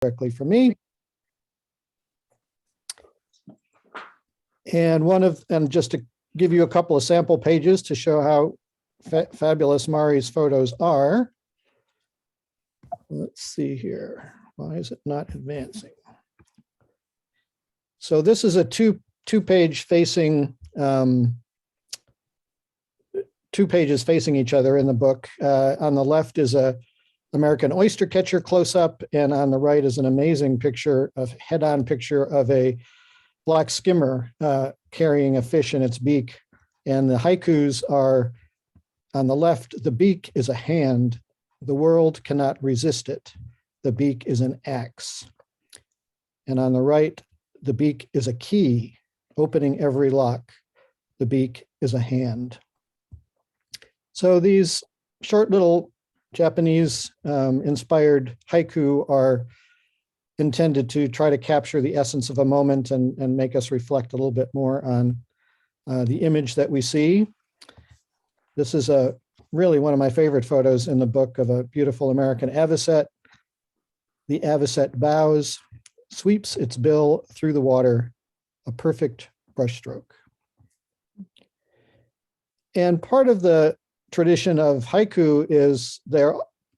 directly from me. And just to give you a couple of sample pages to show how fabulous Mari's photos are. Let's see here. Why is it not advancing? So this is a two-page facing, 2 pages facing each other in the book. On the left is a American oyster catcher close-up, and on the right is an amazing picture of head-on picture of a black skimmer carrying a fish in its beak. And the haikus are on the left, the beak is a hand. The world cannot resist it. The beak is an axe. And on the right, the beak is a key, opening every lock. The beak is a hand. So these short little Japanese inspired haiku are intended to try to capture the essence of a moment and make us reflect a little bit more on the image that we see. This is really one of my favorite photos in the book of a beautiful American avocet. The avocet bows, sweeps its bill through the water, a perfect brushstroke. And part of the tradition of haiku is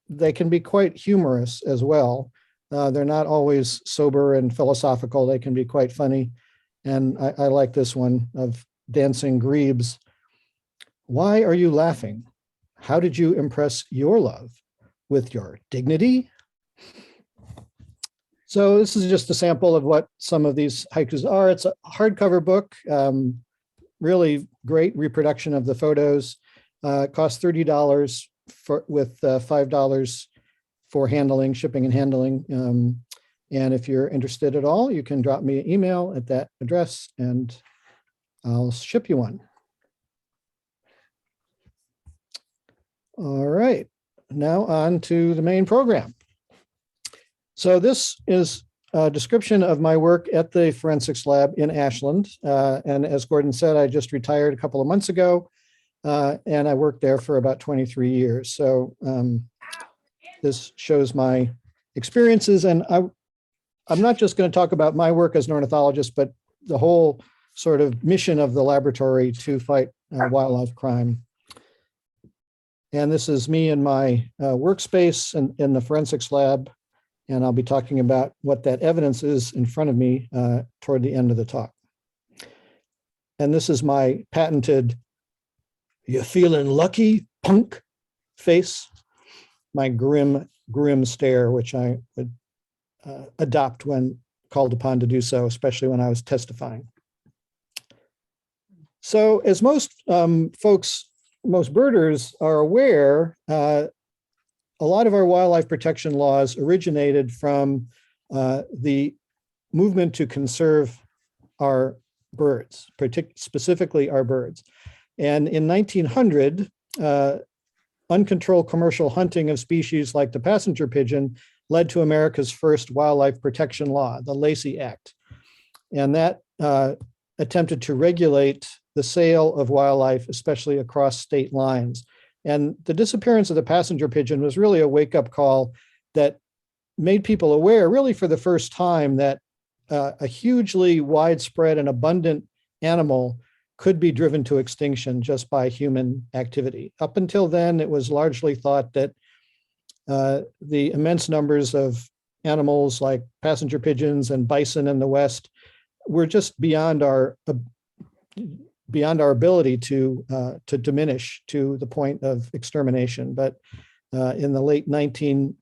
they can be quite humorous as well. They're not always sober and philosophical. They can be quite funny. And I like this one of Dancing Grebes. Why are you laughing? How did you impress your love? With your dignity? So this is just a sample of what some of these haikus are. It's a hardcover book, really great reproduction of the photos. It costs $30 with $5 for handling, shipping and handling. And if you're interested at all, you can drop me an email at that address and I'll ship you one. All right, now on to the main program. So this is a description of my work at the forensics lab in Ashland. And as Gordon said, I just retired a couple of months ago, and I worked there for about 23 years. So this shows my experiences. And I'm not just going to talk about my work as an ornithologist, but the whole sort of mission of the laboratory to fight wildlife crime. And this is me in my workspace in the forensics lab. And I'll be talking about what that evidence is in front of me toward the end of the talk. And this is my patented, "You feeling lucky, punk?" face, my grim stare, which I would adopt when called upon to do so, especially when I was testifying. So as most most birders are aware, a lot of our wildlife protection laws originated from the movement to conserve our birds, specifically our birds. And in 1900, uncontrolled commercial hunting of species like the passenger pigeon led to America's first wildlife protection law, the Lacey Act. And that attempted to regulate the sale of wildlife, especially across state lines. And the disappearance of the passenger pigeon was really a wake-up call that made people aware, really for the first time, that a hugely widespread and abundant animal could be driven to extinction just by human activity. Up until then, it was largely thought that the immense numbers of animals like passenger pigeons and bison in the West were just beyond our ability to diminish to the point of extermination. But in the late 19th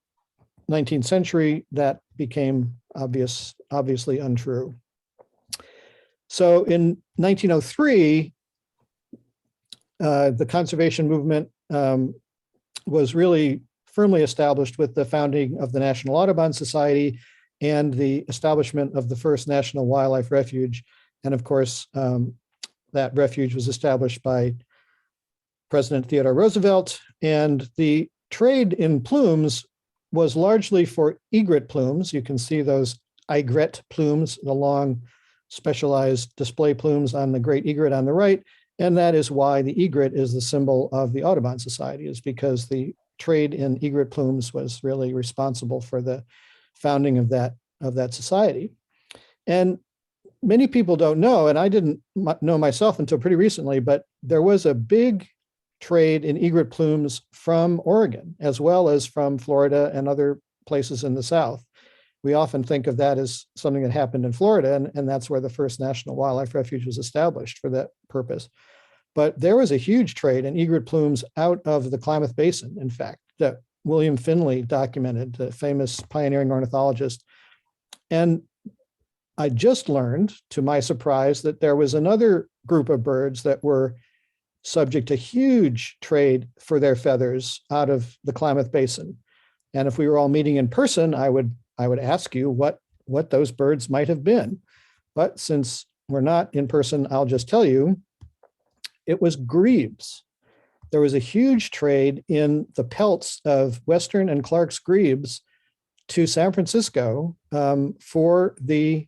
century, that became obviously untrue. So in 1903, the conservation movement was really firmly established with the founding of the National Audubon Society and the establishment of the first National Wildlife Refuge. And of course, that refuge was established by President Theodore Roosevelt, and the trade in plumes was largely for egret plumes. You can see those aigrette plumes, the long specialized display plumes on the great egret on the right, and that is why the egret is the symbol of the Audubon Society, is because the trade in egret plumes was really responsible for the founding of that society. And many people don't know, and I didn't know myself until pretty recently, but there was a big trade in egret plumes from Oregon, as well as from Florida and other places in the South. We often think of that as something that happened in Florida, and that's where the first National Wildlife Refuge was established for that purpose. But there was a huge trade in egret plumes out of the Klamath Basin, in fact, that William Finley documented, the famous pioneering ornithologist. And I just learned, to my surprise, that there was another group of birds that were subject to huge trade for their feathers out of the Klamath Basin. And if we were all meeting in person, I would ask you what those birds might have been. But since we're not in person, I'll just tell you, it was grebes. There was a huge trade in the pelts of Western and Clark's grebes to San Francisco for the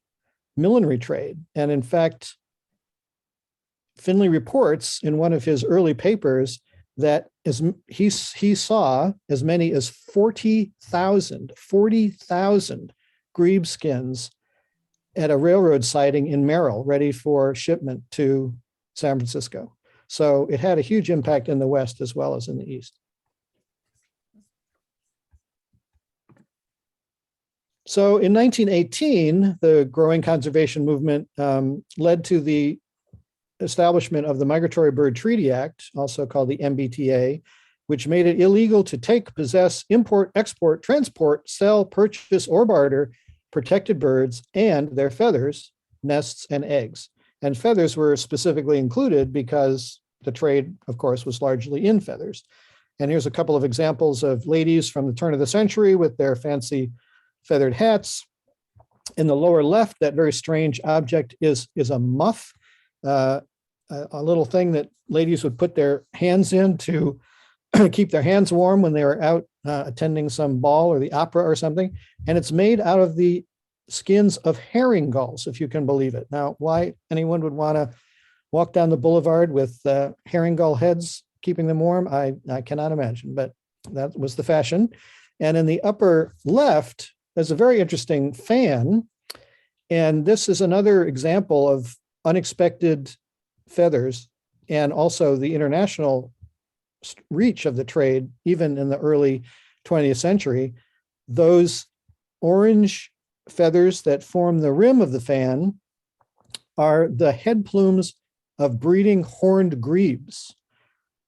millinery trade. And in fact, Finley reports in one of his early papers that he saw as many as 40,000 grebe skins at a railroad siding in Merrill, ready for shipment to San Francisco. So it had a huge impact in the West as well as in the East. So in 1918, the growing conservation movement led to the establishment of the Migratory Bird Treaty Act, also called the MBTA, which made it illegal to take, possess, import, export, transport, sell, purchase, or barter protected birds and their feathers, nests, and eggs. And feathers were specifically included because the trade, of course, was largely in feathers. And here's a couple of examples of ladies from the turn of the century with their fancy feathered hats. In the lower left, that very strange object is a muff, a little thing that ladies would put their hands in to keep their hands warm when they were out attending some ball or the opera or something. And it's made out of the skins of herring gulls, if you can believe it. Now, why anyone would want to walk down the boulevard with herring gull heads, keeping them warm, I cannot imagine, but that was the fashion. And in the upper left, there's a very interesting fan. And this is another example of unexpected feathers and also the international reach of the trade, even in the early 20th century. Those orange feathers that form the rim of the fan are the head plumes of breeding horned grebes.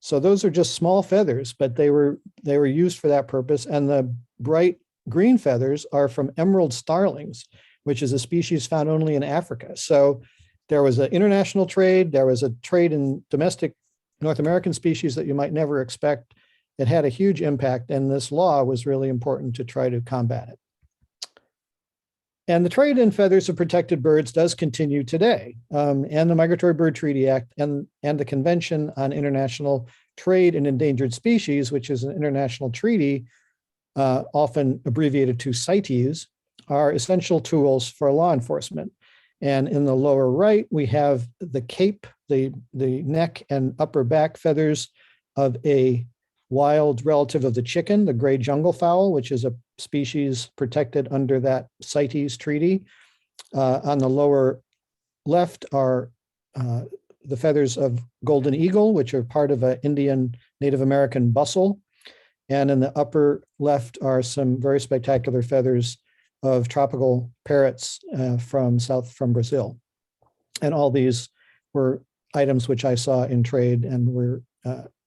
So those are just small feathers, but they were used for that purpose. And the bright green feathers are from emerald starlings, which is a species found only in Africa. So there was an international trade. There was a trade in domestic North American species that you might never expect. It had a huge impact, and this law was really important to try to combat it. And the trade in feathers of protected birds does continue today. And the Migratory Bird Treaty Act and the Convention on International Trade in Endangered Species, which is an international treaty, often abbreviated to CITES, are essential tools for law enforcement. And in the lower right, we have the cape, the neck and upper back feathers of a wild relative of the chicken, the gray jungle fowl, which is a species protected under that CITES treaty. On the lower left are the feathers of golden eagle, which are part of an Indian Native American bustle. And in the upper left are some very spectacular feathers of tropical parrots from Brazil. And all these were items which I saw in trade and were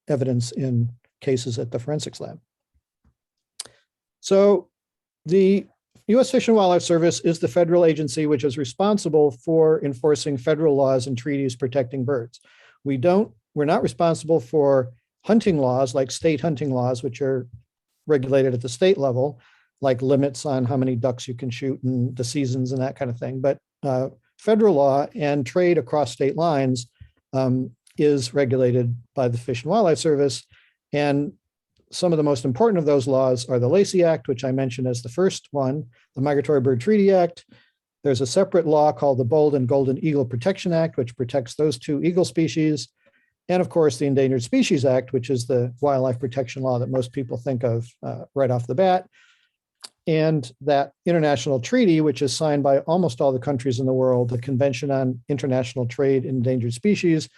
evidence in cases at the forensics lab. So the U.S. Fish and Wildlife Service is the federal agency which is responsible for enforcing federal laws and treaties protecting birds. We're not responsible for hunting laws like state hunting laws, which are regulated at the state level, like limits on how many ducks you can shoot and the seasons and that kind of thing. But federal law and trade across state lines is regulated by the Fish and Wildlife Service. And some of the most important of those laws are the Lacey Act, which I mentioned as the first one, the Migratory Bird Treaty Act. There's a separate law called the Bold and Golden Eagle Protection Act, which protects those two eagle species. And of course, the Endangered Species Act, which is the wildlife protection law that most people think of right off the bat. and that international treaty, which is signed by almost all the countries in the world, the Convention on International Trade in Endangered Species.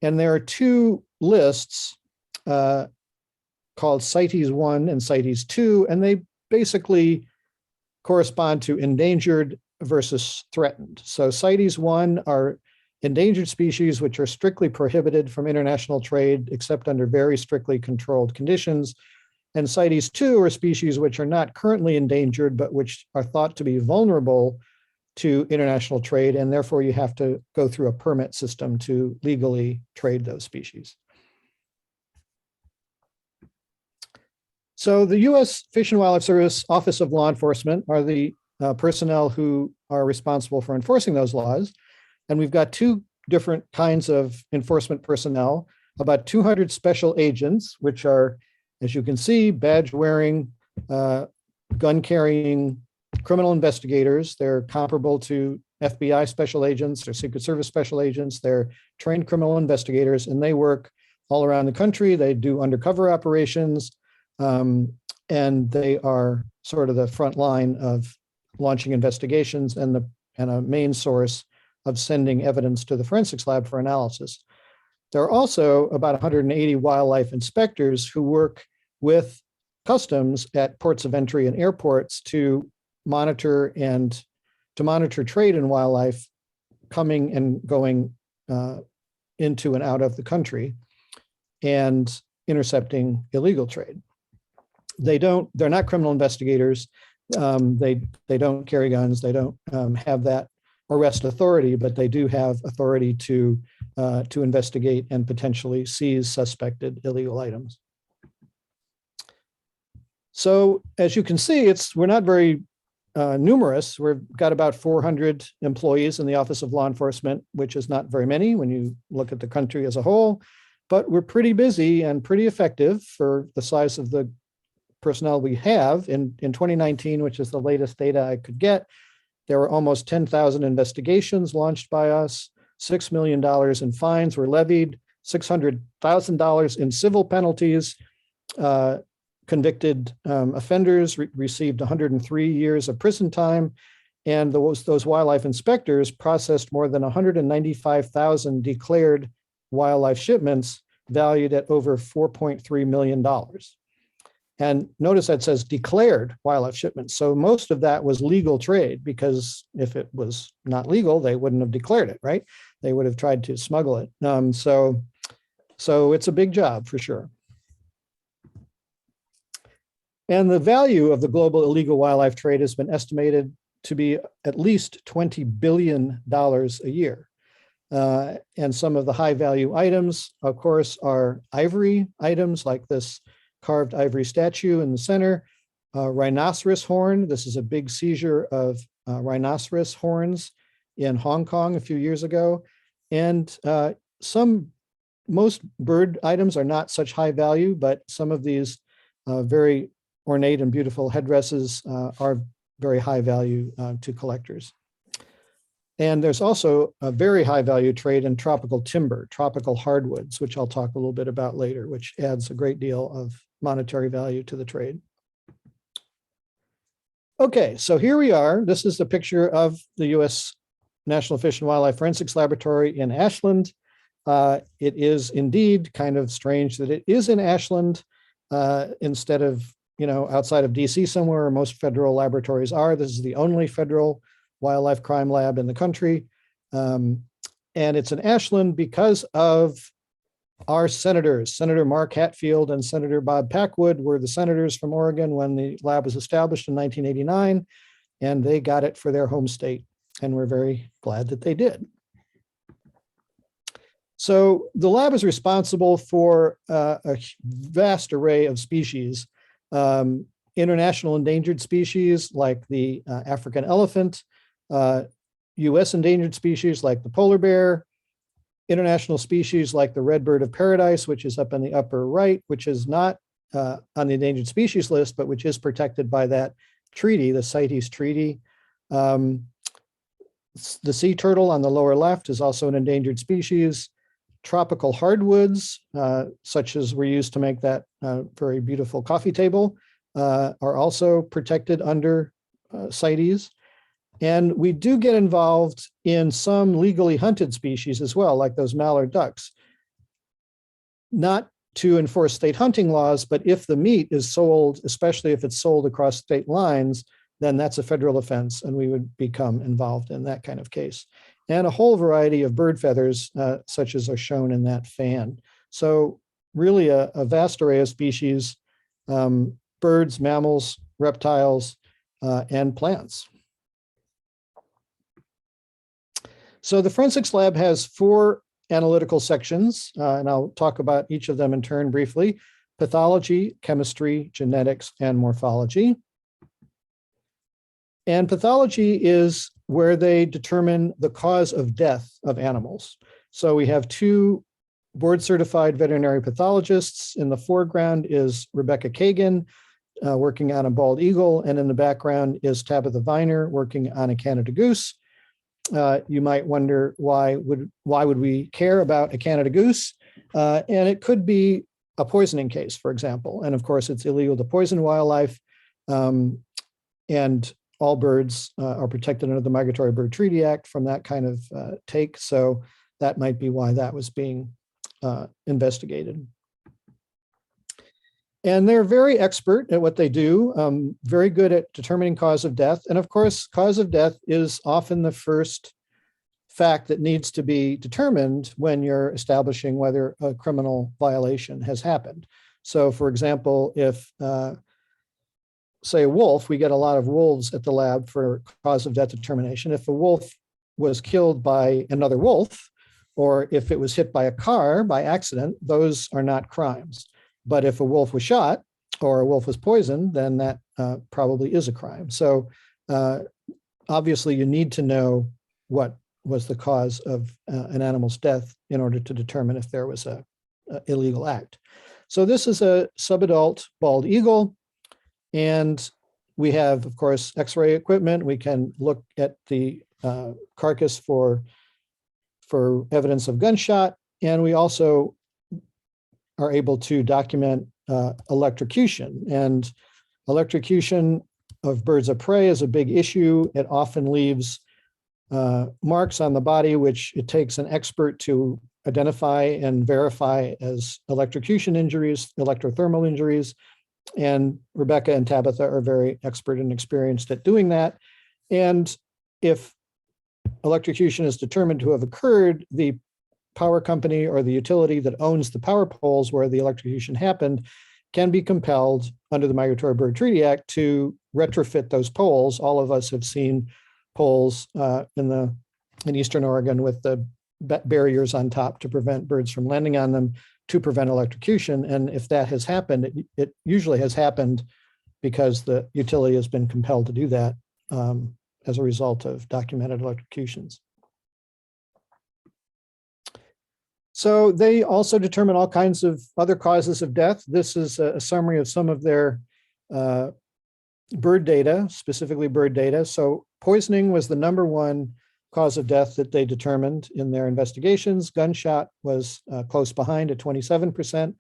And there are two lists called CITES 1 and CITES 2, and they basically correspond to endangered versus threatened. So CITES 1 are endangered species which are strictly prohibited from international trade except under very strictly controlled conditions. And CITES 2 are species which are not currently endangered, but which are thought to be vulnerable to international trade, and therefore you have to go through a permit system to legally trade those species. So the U.S. Fish and Wildlife Service Office of Law Enforcement are the personnel who are responsible for enforcing those laws. And we've got two different kinds of enforcement personnel, about 200 special agents, which are, as you can see, badge-wearing, gun-carrying criminal investigators. They're comparable to FBI special agents or Secret Service special agents. They're trained criminal investigators, and they work all around the country. They do undercover operations, and they are sort of the front line of launching investigations and a main source of sending evidence to the forensics lab for analysis. There are also about 180 wildlife inspectors who work with customs at ports of entry and airports to monitor trade in wildlife coming and going into and out of the country and intercepting illegal trade. They're not criminal investigators. They don't carry guns. They don't have that arrest authority, but they do have authority to investigate and potentially seize suspected illegal items. So as you can see, we're not very numerous. We've got about 400 employees in the Office of Law Enforcement, which is not very many when you look at the country as a whole, but we're pretty busy and pretty effective for the size of the personnel we have. In 2019, which is the latest data I could get, there were almost 10,000 investigations launched by us, $6 million in fines were levied, $600,000 in civil penalties. Convicted offenders received 103 years of prison time, and those wildlife inspectors processed more than 195,000 declared wildlife shipments valued at over $4.3 million. And notice that says declared wildlife shipments. So most of that was legal trade, because if it was not legal, they wouldn't have declared it, right? They would have tried to smuggle it. So it's a big job for sure. And the value of the global illegal wildlife trade has been estimated to be at least $20 billion a year. And some of the high value items, of course, are ivory items like this carved ivory statue in the center, rhinoceros horn. This is a big seizure of rhinoceros horns in Hong Kong a few years ago. And most bird items are not such high value, but some of these very ornate and beautiful headdresses are very high value to collectors. And there's also a very high value trade in tropical timber, tropical hardwoods, which I'll talk a little bit about later, which adds a great deal of monetary value to the trade. Okay, so here we are. This is the picture of the U.S. National Fish and Wildlife Forensics Laboratory in Ashland. It is indeed kind of strange that it is in Ashland instead of, outside of DC somewhere where most federal laboratories are. This is the only federal wildlife crime lab in the country. And it's in Ashland because of our senators. Senator Mark Hatfield and Senator Bob Packwood were the senators from Oregon when the lab was established in 1989, and they got it for their home state. And we're very glad that they did. So the lab is responsible for a vast array of species, international endangered species like the African elephant, U.S. endangered species like the polar bear, international species like the redbird of paradise, which is up in the upper right, which is not on the endangered species list, but which is protected by that treaty, the CITES treaty. The sea turtle on the lower left is also an endangered species. Tropical hardwoods, such as were used to make that very beautiful coffee table, are also protected under CITES. And we do get involved in some legally hunted species as well, like those mallard ducks. Not to enforce state hunting laws, but if the meat is sold, especially if it's sold across state lines, then that's a federal offense, and we would become involved in that kind of case. And a whole variety of bird feathers, such as are shown in that fan. So really a vast array of species, birds, mammals, reptiles, and plants. So the forensics lab has 4 analytical sections, and I'll talk about each of them in turn briefly: pathology, chemistry, genetics, and morphology. And pathology is where they determine the cause of death of animals. So we have 2 board-certified veterinary pathologists. In the foreground is Rebecca Kagan, working on a bald eagle, and in the background is Tabitha Viner, working on a Canada goose. You might wonder why would we care about a Canada goose? And it could be a poisoning case, for example. And of course, it's illegal to poison wildlife. And all birds are protected under the Migratory Bird Treaty Act from that kind of take. So that might be why that was being investigated. And they're very expert at what they do, very good at determining cause of death. And of course, cause of death is often the first fact that needs to be determined when you're establishing whether a criminal violation has happened. So for example, if say a wolf, we get a lot of wolves at the lab for cause of death determination. If a wolf was killed by another wolf, or if it was hit by a car by accident, those are not crimes. But if a wolf was shot or a wolf was poisoned, then that probably is a crime. So obviously you need to know what was the cause of an animal's death in order to determine if there was a illegal act. So this is a subadult bald eagle. And we have, of course, X-ray equipment. We can look at the carcass for evidence of gunshot. And we also are able to document electrocution. And electrocution of birds of prey is a big issue. It often leaves marks on the body, which it takes an expert to identify and verify as electrocution injuries, electrothermal injuries. And Rebecca and Tabitha are very expert and experienced at doing that. And if electrocution is determined to have occurred, the power company or the utility that owns the power poles where the electrocution happened can be compelled under the Migratory Bird Treaty Act to retrofit those poles. All of us have seen poles in Eastern Oregon with the barriers on top to prevent birds from landing on them to prevent electrocution. And if that has happened, it usually has happened because the utility has been compelled to do that as a result of documented electrocutions. So they also determine all kinds of other causes of death. This is a summary of some of their bird data, specifically bird data. So poisoning was the #1 cause of death that they determined in their investigations. Gunshot was close behind at 27%.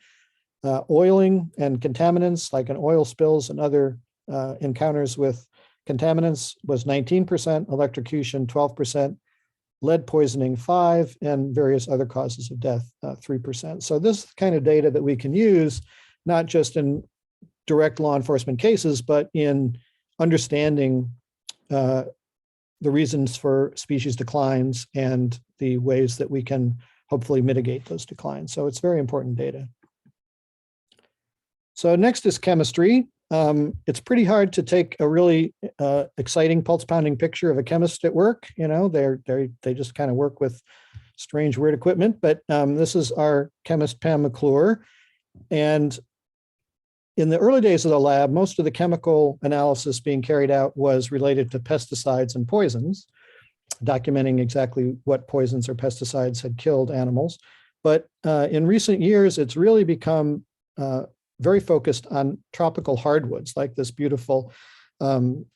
Oiling and contaminants like an oil spills and other encounters with contaminants was 19%, electrocution 12%, lead poisoning 5%, and various other causes of death 3%. So this is the kind of data that we can use, not just in direct law enforcement cases, but in understanding the reasons for species declines and the ways that we can hopefully mitigate those declines. So it's very important data. So next is chemistry. It's pretty hard to take a really exciting pulse pounding picture of a chemist at work. You know, they just kind of work with strange, weird equipment. But this is our chemist, Pam McClure. And in the early days of the lab, most of the chemical analysis being carried out was related to pesticides and poisons, documenting exactly what poisons or pesticides had killed animals. But in recent years, it's really become very focused on tropical hardwoods, like this beautiful cocobolo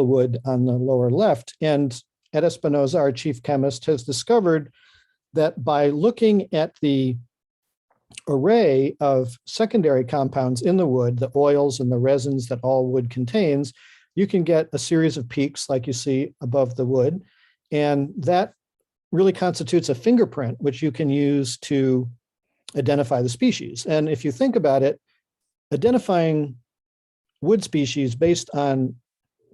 wood on the lower left. And Ed Espinoza, our chief chemist, has discovered that by looking at the array of secondary compounds in the wood, the oils and the resins that all wood contains, you can get a series of peaks like you see above the wood. And that really constitutes a fingerprint, which you can use to identify the species. And if you think about it, identifying wood species based on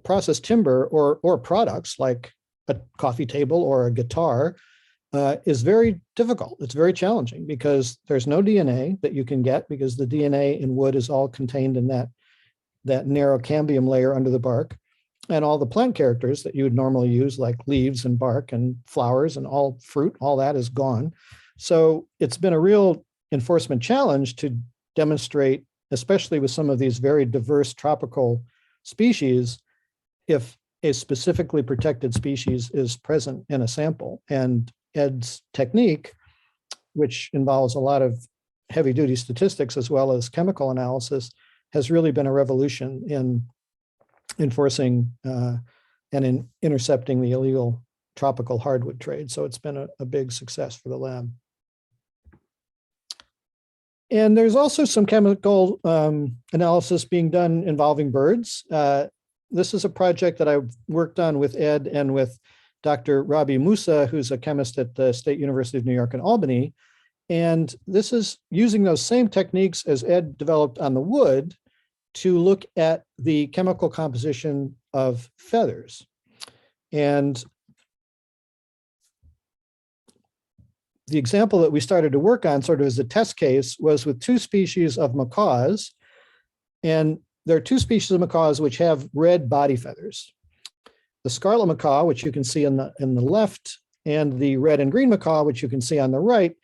processed timber or products like a coffee table or a guitar is very difficult. It's very challenging because there's no DNA that you can get, because the DNA in wood is all contained in that narrow cambium layer under the bark. And all the plant characters that you would normally use, like leaves and bark and flowers and all fruit, all that is gone. So it's been a real enforcement challenge to demonstrate, especially with some of these very diverse tropical species, if a specifically protected species is present in a sample. And Ed's technique, which involves a lot of heavy duty statistics as well as chemical analysis, has really been a revolution in enforcing and in intercepting the illegal tropical hardwood trade. So it's been a big success for the lab. And there's also some chemical analysis being done involving birds. This is a project that I worked on with Ed and with Dr. Rabi Musa, who's a chemist at the State University of New York in Albany. And this is using those same techniques as Ed developed on the wood to look at the chemical composition of feathers. And the example that we started to work on sort of as a test case was with two species of macaws. And there are two species of macaws which have red body feathers. The scarlet macaw, which you can see in the left, and the red and green macaw, which you can see on the right.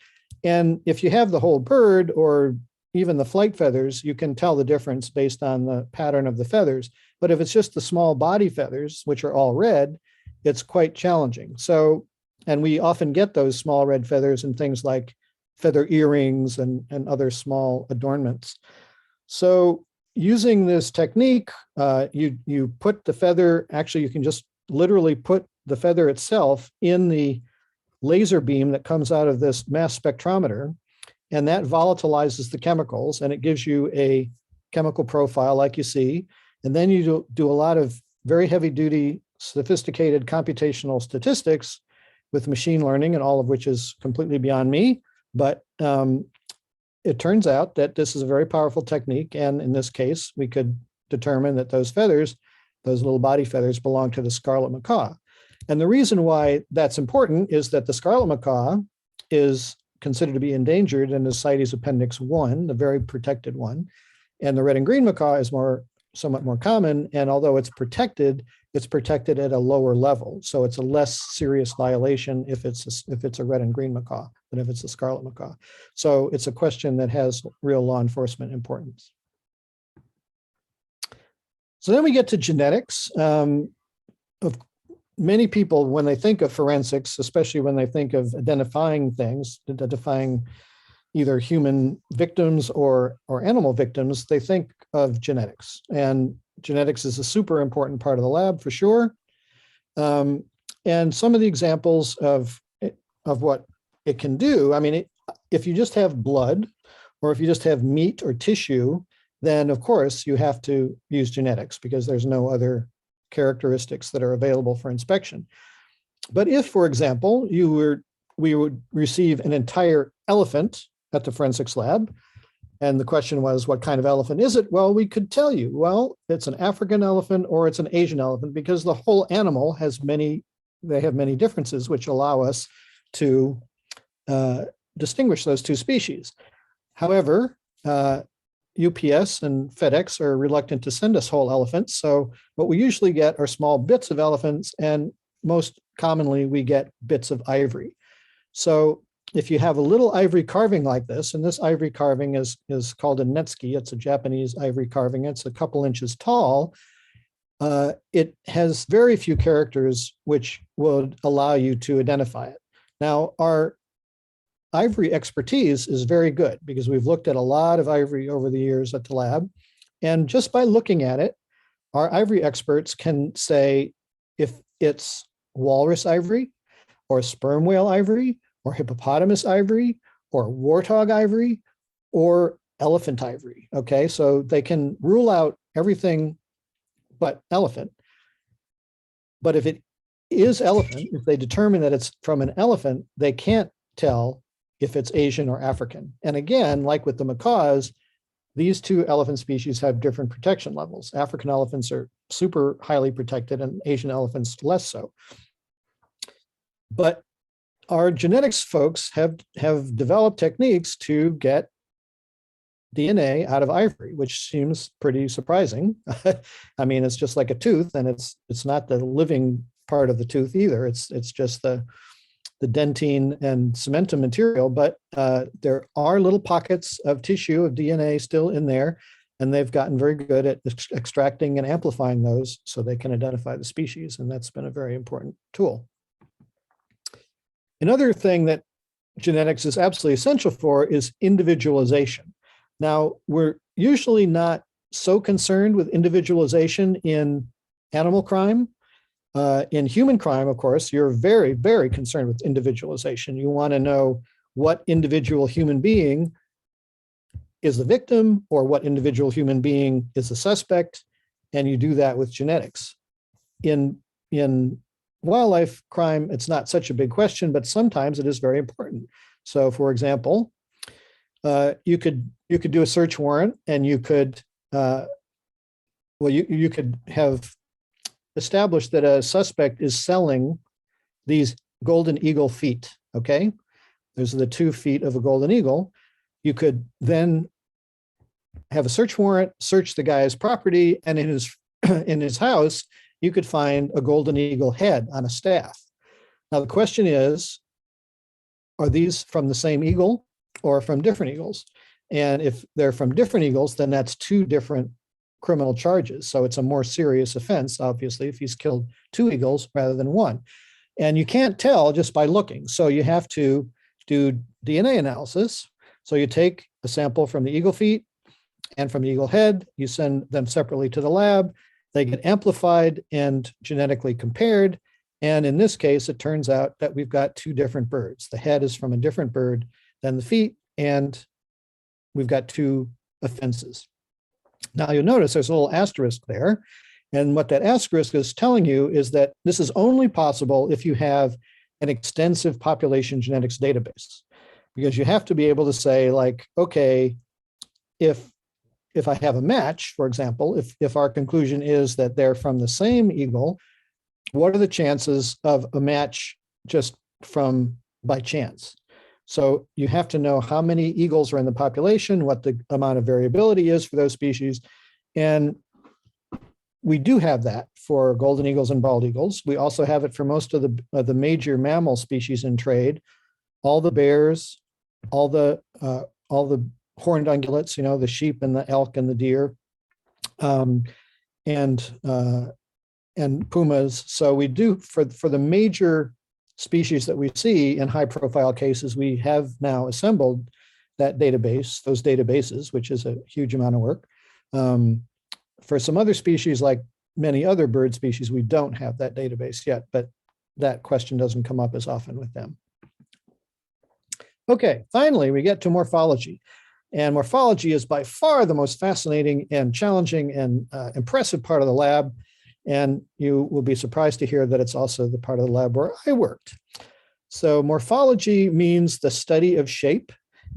And if you have the whole bird or even the flight feathers, you can tell the difference based on the pattern of the feathers. But if it's just the small body feathers, which are all red, it's quite challenging. So, and we often get those small red feathers in things like feather earrings and other small adornments. So using this technique, you put the feather, actually you can just literally put the feather itself in the laser beam that comes out of this mass spectrometer, and that volatilizes the chemicals and it gives you a chemical profile like you see. And then you do a lot of very heavy duty, sophisticated computational statistics with machine learning, and all of which is completely beyond me. But it turns out that this is a very powerful technique. And in this case, we could determine that those feathers, those little body feathers, belong to the scarlet macaw. And the reason why that's important is that the scarlet macaw is considered to be endangered in the CITES Appendix 1, the very protected one. And the red and green macaw is somewhat more common. And although it's protected at a lower level. So it's a less serious violation if it's a red and green macaw than if it's a scarlet macaw. So it's a question that has real law enforcement importance. So then we get to genetics. Of many people, when they think of forensics, especially when they think of identifying things, identifying either human victims or animal victims, they think of genetics. And genetics is a super important part of the lab for sure. And some of the examples of what it can do, I mean, if you just have blood or if you just have meat or tissue, then of course you have to use genetics because there's no other characteristics that are available for inspection. But if, for example, we would receive an entire elephant at the forensics lab, and the question was, what kind of elephant is it? Well, we could tell you, well, it's an African elephant or it's an Asian elephant, because the whole animal has many differences which allow us to distinguish those two species. However, UPS and FedEx are reluctant to send us whole elephants. So what we usually get are small bits of elephants, and most commonly we get bits of ivory. So if you have a little ivory carving like this, and this ivory carving is called a netsuke, it's a Japanese ivory carving, it's a couple inches tall, it has very few characters which would allow you to identify it. Now, our ivory expertise is very good because we've looked at a lot of ivory over the years at the lab. And just by looking at it, our ivory experts can say if it's walrus ivory or sperm whale ivory or hippopotamus ivory or warthog ivory or elephant ivory. Okay, so they can rule out everything but elephant. But if it is elephant, if they determine that it's from an elephant, they can't tell if it's Asian or African. And again, like with the macaws, these two elephant species have different protection levels. African elephants are super highly protected and Asian elephants less so. But our genetics folks have developed techniques to get DNA out of ivory, which seems pretty surprising. I mean, it's just like a tooth, and it's not the living part of the tooth either. It's just the dentine and cementum material, but there are little pockets of tissue of DNA still in there, and they've gotten very good at extracting and amplifying those so they can identify the species, and that's been a very important tool. Another thing that genetics is absolutely essential for is individualization. Now, we're usually not so concerned with individualization in animal crime. In human crime, of course, you're very, very concerned with individualization. You want to know what individual human being is the victim or what individual human being is the suspect, and you do that with genetics. In wildlife crime, it's not such a big question, but sometimes it is very important. So, for example, you could do a search warrant, and you could you could have established that a suspect is selling these golden eagle feet. Okay, those are the 2 feet of a golden eagle. You could then have a search warrant, search the guy's property, and in his house, you could find a golden eagle head on a staff. Now the question is, are these from the same eagle or from different eagles? And if they're from different eagles, then that's 2 different criminal charges. So it's a more serious offense, obviously, if he's killed 2 eagles rather than 1. And you can't tell just by looking. So you have to do DNA analysis. So you take a sample from the eagle feet and from the eagle head, you send them separately to the lab, they get amplified and genetically compared. And in this case, it turns out that we've got 2 different birds. The head is from a different bird than the feet, and we've got 2 offenses. Now you'll notice there's a little asterisk there. And what that asterisk is telling you is that this is only possible if you have an extensive population genetics database, because you have to be able to say, like, okay, if I have a match, for example, if our conclusion is that they're from the same eagle, what are the chances of a match just from by chance? So you have to know how many eagles are in the population, what the amount of variability is for those species. And we do have that for golden eagles and bald eagles. We also have it for most of the major mammal species in trade, all the bears, all the horned ungulates, you know, the sheep and the elk and the deer, and pumas. So we do for the major species that we see in high profile cases, we have now assembled that database, those databases, which is a huge amount of work. For some other species, like many other bird species, we don't have that database yet, but that question doesn't come up as often with them. Okay, finally, we get to morphology. And morphology is by far the most fascinating and challenging and impressive part of the lab. And you will be surprised to hear that it's also the part of the lab where I worked. So morphology means the study of shape.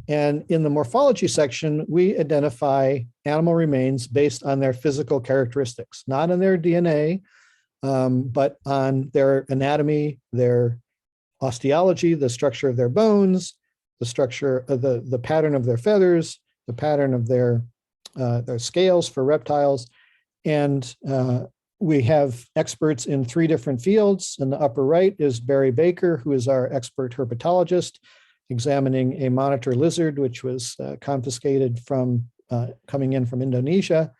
And in the morphology section, we identify animal remains based on their physical characteristics, not on their DNA, but on their anatomy, their osteology, the structure of their bones, the structure of the pattern of their feathers, the pattern of their scales for reptiles. And we have experts in 3 different fields. In the upper right is Barry Baker, who is our expert herpetologist, examining a monitor lizard, which was confiscated from coming in from Indonesia.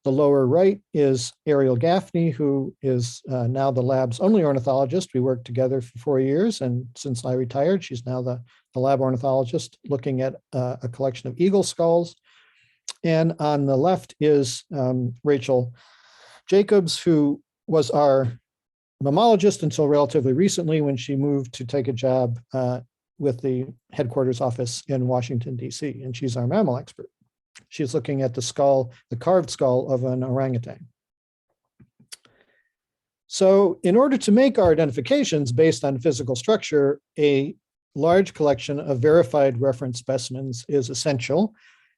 The lower right is Ariel Gaffney, who is now the lab's only ornithologist. We worked together for 4 years, and since I retired, she's now the lab ornithologist looking at a collection of eagle skulls. And on the left is Rachel Jacobs, who was our mammologist until relatively recently when she moved to take a job with the headquarters office in Washington, D.C., and she's our mammal expert. She's looking at the skull, the carved skull of an orangutan. So in order to make our identifications based on physical structure, a large collection of verified reference specimens is essential.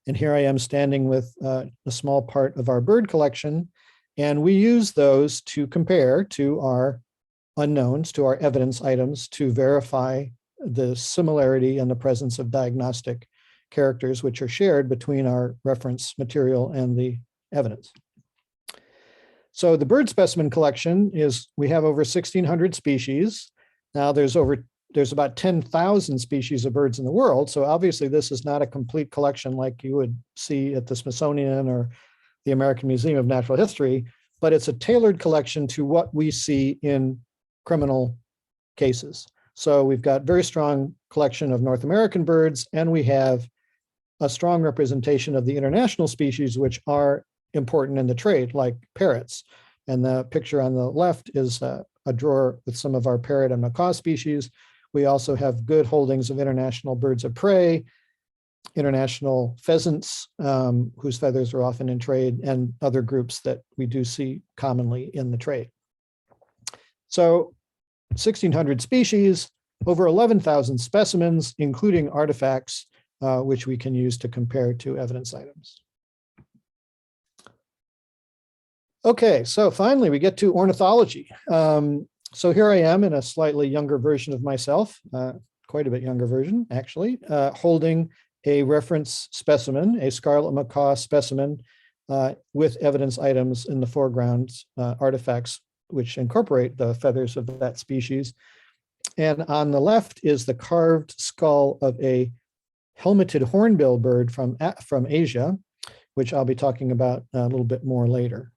And here I am standing with a small part of our bird collection, and we use those to compare to our unknowns, to our evidence items, to verify the similarity and the presence of diagnostic characters which are shared between our reference material and the evidence. So the bird specimen collection is, we have over 1,600 species. Now there's about 10,000 species of birds in the world. So obviously this is not a complete collection like you would see at the Smithsonian or the American Museum of Natural History, but it's a tailored collection to what we see in criminal cases. So we've got very strong collection of North American birds, and we have a strong representation of the international species, which are important in the trade, like parrots. And the picture on the left is a drawer with some of our parrot and macaw species. We also have good holdings of international birds of prey, international pheasants, whose feathers are often in trade, and other groups that we do see commonly in the trade. So 1,600 species, over 11,000 specimens, including artifacts, which we can use to compare to evidence items. Okay, so finally we get to ornithology. So here I am in a slightly younger version of myself, quite a bit younger version, actually, holding a reference specimen, a scarlet macaw specimen, with evidence items in the foreground, artifacts which incorporate the feathers of that species. And on the left is the carved skull of a helmeted hornbill bird from Asia, which I'll be talking about a little bit more later.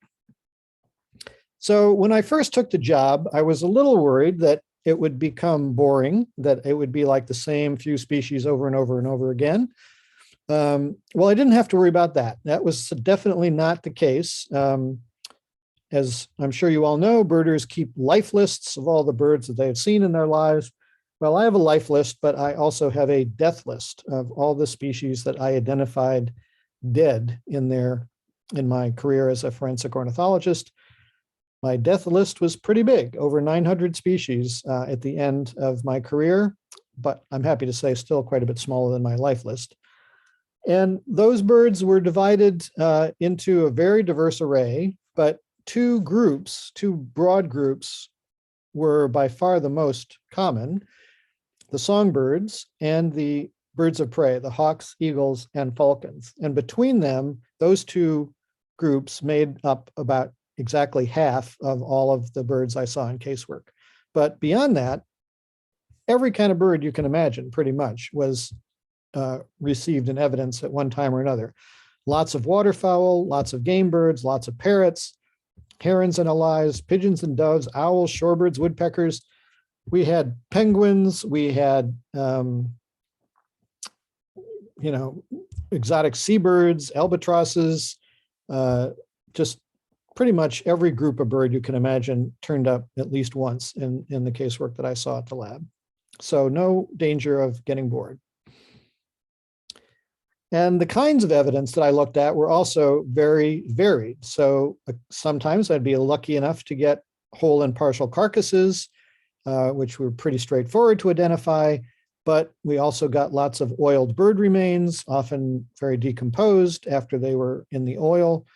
So when I first took the job, I was a little worried that it would become boring, that it would be like the same few species over and over and over again. Well, I didn't have to worry about that. That was definitely not the case. As I'm sure you all know, birders keep life lists of all the birds that they have seen in their lives. Well, I have a life list, but I also have a death list of all the species that I identified dead in my career as a forensic ornithologist. My death list was pretty big, over 900 species at the end of my career, but I'm happy to say still quite a bit smaller than my life list. And those birds were divided into a very diverse array, but two broad groups were by far the most common: the songbirds and the birds of prey, the hawks, eagles, and falcons. And between them, those two groups made up about exactly half of all of the birds I saw in casework. But beyond that, every kind of bird you can imagine pretty much was received in evidence at one time or another. Lots of waterfowl, lots of game birds, lots of parrots, herons and allies, pigeons and doves, owls, shorebirds, woodpeckers. We had penguins, we had exotic seabirds, albatrosses, just pretty much every group of bird you can imagine turned up at least once in the casework that I saw at the lab. So no danger of getting bored. And the kinds of evidence that I looked at were also very varied. So sometimes I'd be lucky enough to get whole and partial carcasses, which were pretty straightforward to identify, but we also got lots of oiled bird remains, often very decomposed after they were in the oil.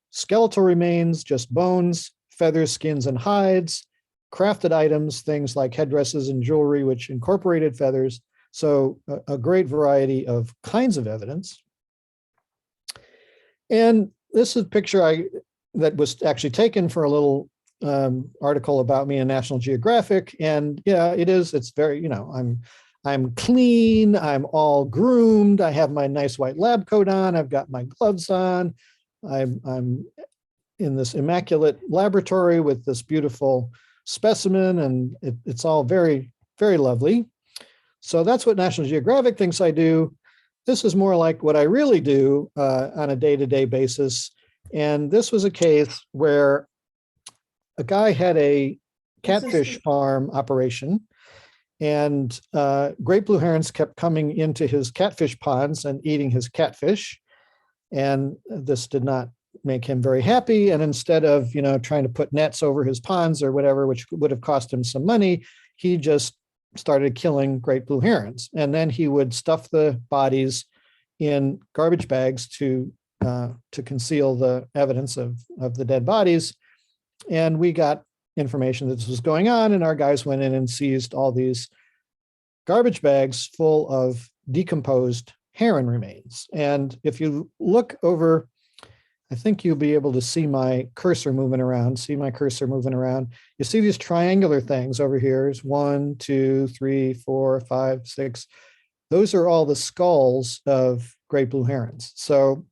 Skeletal remains, just bones, feathers, skins, and hides, crafted items, things like headdresses and jewelry, which incorporated feathers. So a great variety of kinds of evidence. And this is a picture that was actually taken for a little article about me in National Geographic. And yeah, it's very, I'm clean, I'm all groomed, I have my nice white lab coat on, I've got my gloves on, I'm in this immaculate laboratory with this beautiful specimen, and it's all very, very lovely. So that's what National Geographic thinks I do. This is more like what I really do on a day-to-day basis. And this was a case where a guy had a catfish farm operation, And great blue herons kept coming into his catfish ponds and eating his catfish. And this did not make him very happy. And instead of, trying to put nets over his ponds or whatever, which would have cost him some money, he just started killing great blue herons. And then he would stuff the bodies in garbage bags to conceal the evidence of the dead bodies. And we got information that this was going on, and our guys went in and seized all these garbage bags full of decomposed heron remains. And if you look over, I think you'll be able to see my cursor moving around. You see these triangular things over here. Is 1, 2, 3, 4, 5, 6. Those are all the skulls of great blue herons. So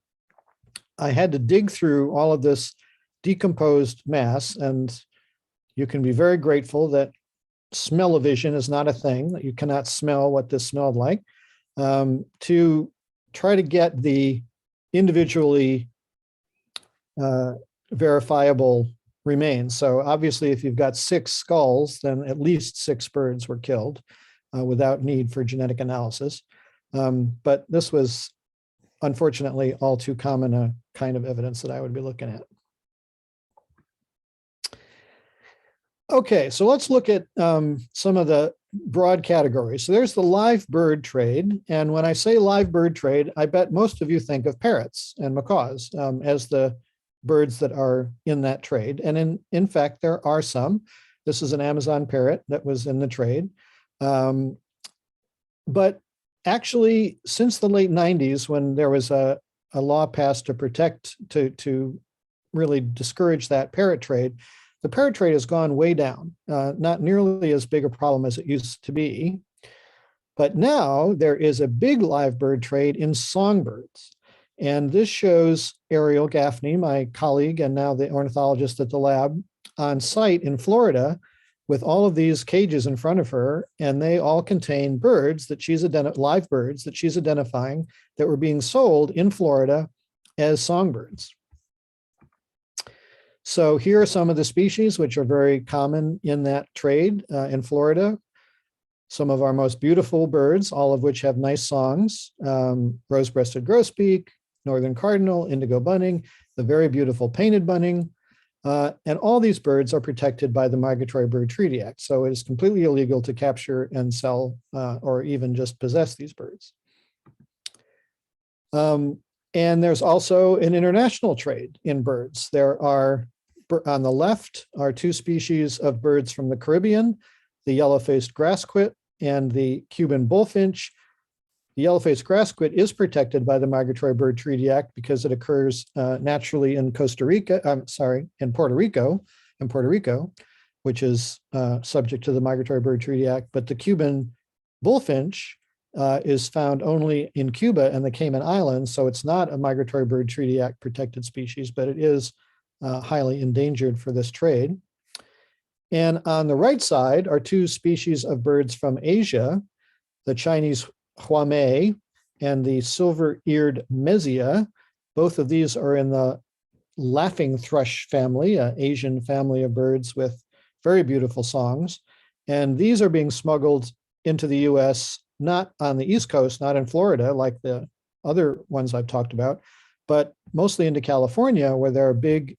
I had to dig through all of this decomposed mass, and you can be very grateful that smell-o-vision is not a thing, that you cannot smell what this smelled like, to try to get the individually verifiable remains. So obviously, if you've got 6 skulls, then at least 6 birds were killed without need for genetic analysis. But this was unfortunately all too common a kind of evidence that I would be looking at. Okay, so let's look at some of the broad categories. So there's the live bird trade. And when I say live bird trade, I bet most of you think of parrots and macaws as the birds that are in that trade. And in fact, there are some. This is an Amazon parrot that was in the trade. But actually, since the late 90s, when there was a law passed to protect, to really discourage that parrot trade, the parrot trade has gone way down, not nearly as big a problem as it used to be. But now there is a big live bird trade in songbirds. And this shows Ariel Gaffney, my colleague and now the ornithologist at the lab, on site in Florida with all of these cages in front of her. And they all contain birds that she's live birds that she's identifying that were being sold in Florida as songbirds. So here are some of the species which are very common in that trade in Florida. Some of our most beautiful birds, all of which have nice songs: rose-breasted grosbeak, northern cardinal, indigo bunting, the very beautiful painted bunting. And all these birds are protected by the Migratory Bird Treaty Act. So it is completely illegal to capture and sell or even just possess these birds. And there's also an international trade in birds. There are, on the left, are 2 species of birds from the Caribbean, the yellow-faced grassquit and the Cuban bullfinch. The yellow-faced grassquit is protected by the Migratory Bird Treaty Act because it occurs naturally in in Puerto Rico, which is subject to the Migratory Bird Treaty Act. But the Cuban bullfinch is found only in Cuba and the Cayman Islands, so it's not a Migratory Bird Treaty Act protected species, but it is highly endangered for this trade. And on the right side are 2 species of birds from Asia, the Chinese huamei and the silver-eared mezia. Both of these are in the laughing thrush family, an Asian family of birds with very beautiful songs. And these are being smuggled into the US, not on the East Coast, not in Florida, like the other ones I've talked about, but mostly into California, where there are big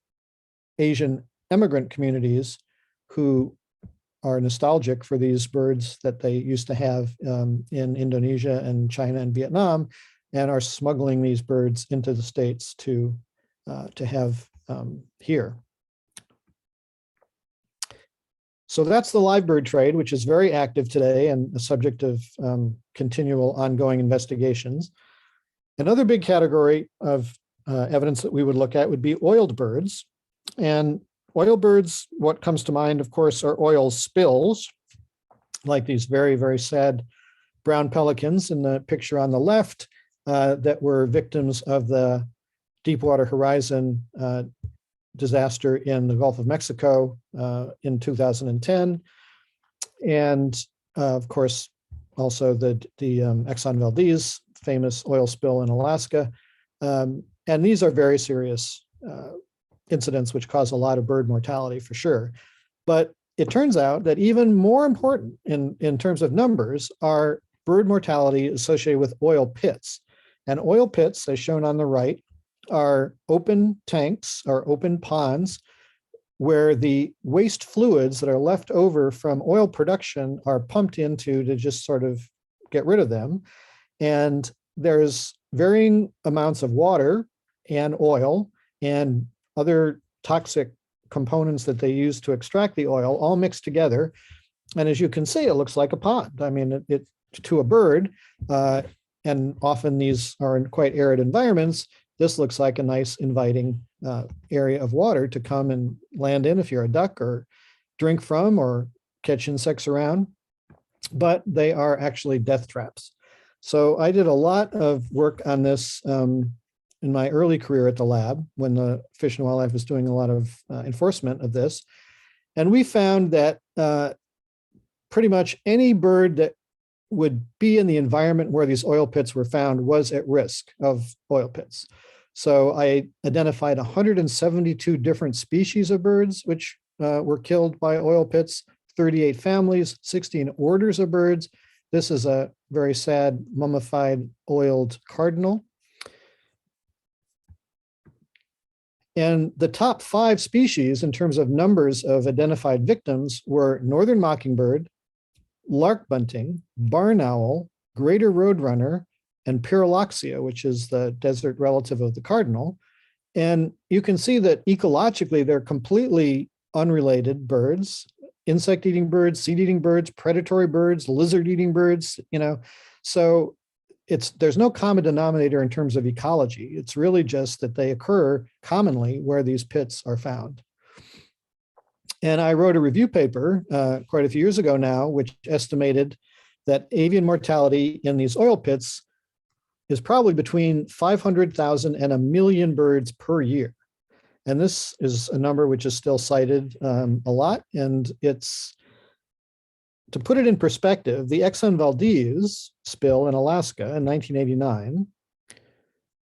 Asian immigrant communities who are nostalgic for these birds that they used to have in Indonesia and China and Vietnam, and are smuggling these birds into the States to have here. So that's the live bird trade, which is very active today and the subject of continual ongoing investigations. Another big category of evidence that we would look at would be oiled birds. And oil birds, what comes to mind, of course, are oil spills, like these very, very sad brown pelicans in the picture on the left that were victims of the Deepwater Horizon disaster in the Gulf of Mexico in 2010. And of course, also the Exxon Valdez famous oil spill in Alaska. And these are very serious incidents which cause a lot of bird mortality for sure. But it turns out that even more important in terms of numbers are bird mortality associated with oil pits. And oil pits, as shown on the right, are open tanks or open ponds where the waste fluids that are left over from oil production are pumped into to just sort of get rid of them. And there's varying amounts of water and oil and other toxic components that they use to extract the oil all mixed together. And as you can see, it looks like a pond. I mean, it to a bird, and often these are in quite arid environments, this looks like a nice inviting area of water to come and land in if you're a duck, or drink from, or catch insects around. But they are actually death traps. So I did a lot of work on this in my early career at the lab when the Fish and Wildlife was doing a lot of enforcement of this. And we found that pretty much any bird that would be in the environment where these oil pits were found was at risk of oil pits. So I identified 172 different species of birds which were killed by oil pits, 38 families, 16 orders of birds. This is a very sad mummified oiled cardinal. And the top 5 species in terms of numbers of identified victims were northern mockingbird, lark bunting, barn owl, greater roadrunner, and Pyrrholoxia, which is the desert relative of the cardinal. And you can see that ecologically, they're completely unrelated birds, insect-eating birds, seed-eating birds, predatory birds, lizard-eating birds, So there's no common denominator in terms of ecology. It's really just that they occur commonly where these pits are found. And I wrote a review paper quite a few years ago now, which estimated that avian mortality in these oil pits is probably between 500,000 and 1 million birds per year. And this is a number which is still cited a lot. And it's, to put it in perspective, the Exxon Valdez spill in Alaska in 1989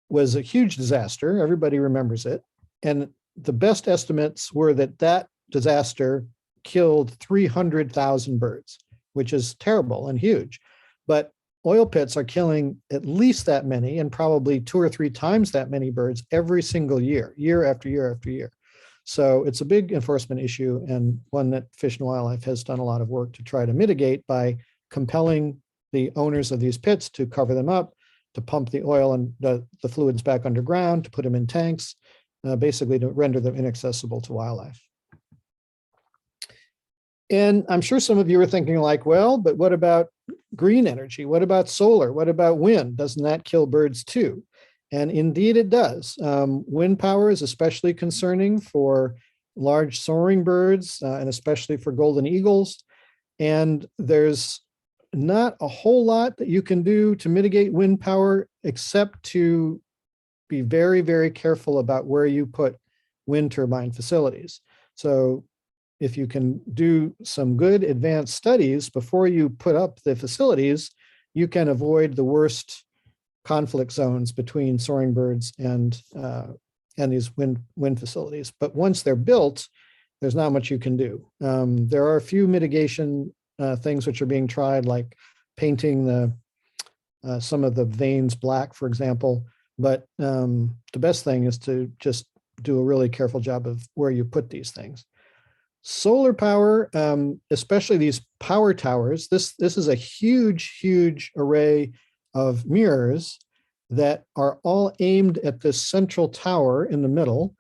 was a huge disaster. Everybody remembers it. And the best estimates were that that disaster killed 300,000 birds, which is terrible and huge. But oil pits are killing at least that many, and probably 2 or 3 times that many birds every single year, year after year after year. So it's a big enforcement issue, and one that Fish and Wildlife has done a lot of work to try to mitigate by compelling the owners of these pits to cover them up, to pump the oil and the fluids back underground, to put them in tanks, basically to render them inaccessible to wildlife. And I'm sure some of you are thinking like, well, but what about green energy? What about solar? What about wind? Doesn't that kill birds too? And indeed it does. Wind power is especially concerning for large soaring birds and especially for golden eagles. And there's not a whole lot that you can do to mitigate wind power except to be very, very careful about where you put wind turbine facilities. So if you can do some good advanced studies before you put up the facilities, you can avoid the worst conflict zones between soaring birds and these wind facilities. But once they're built, there's not much you can do. There are a few mitigation things which are being tried, like painting some of the vanes black, for example. But the best thing is to just do a really careful job of where you put these things. Solar power, especially these power towers, this is a huge, huge array of mirrors that are all aimed at this central tower in the middle.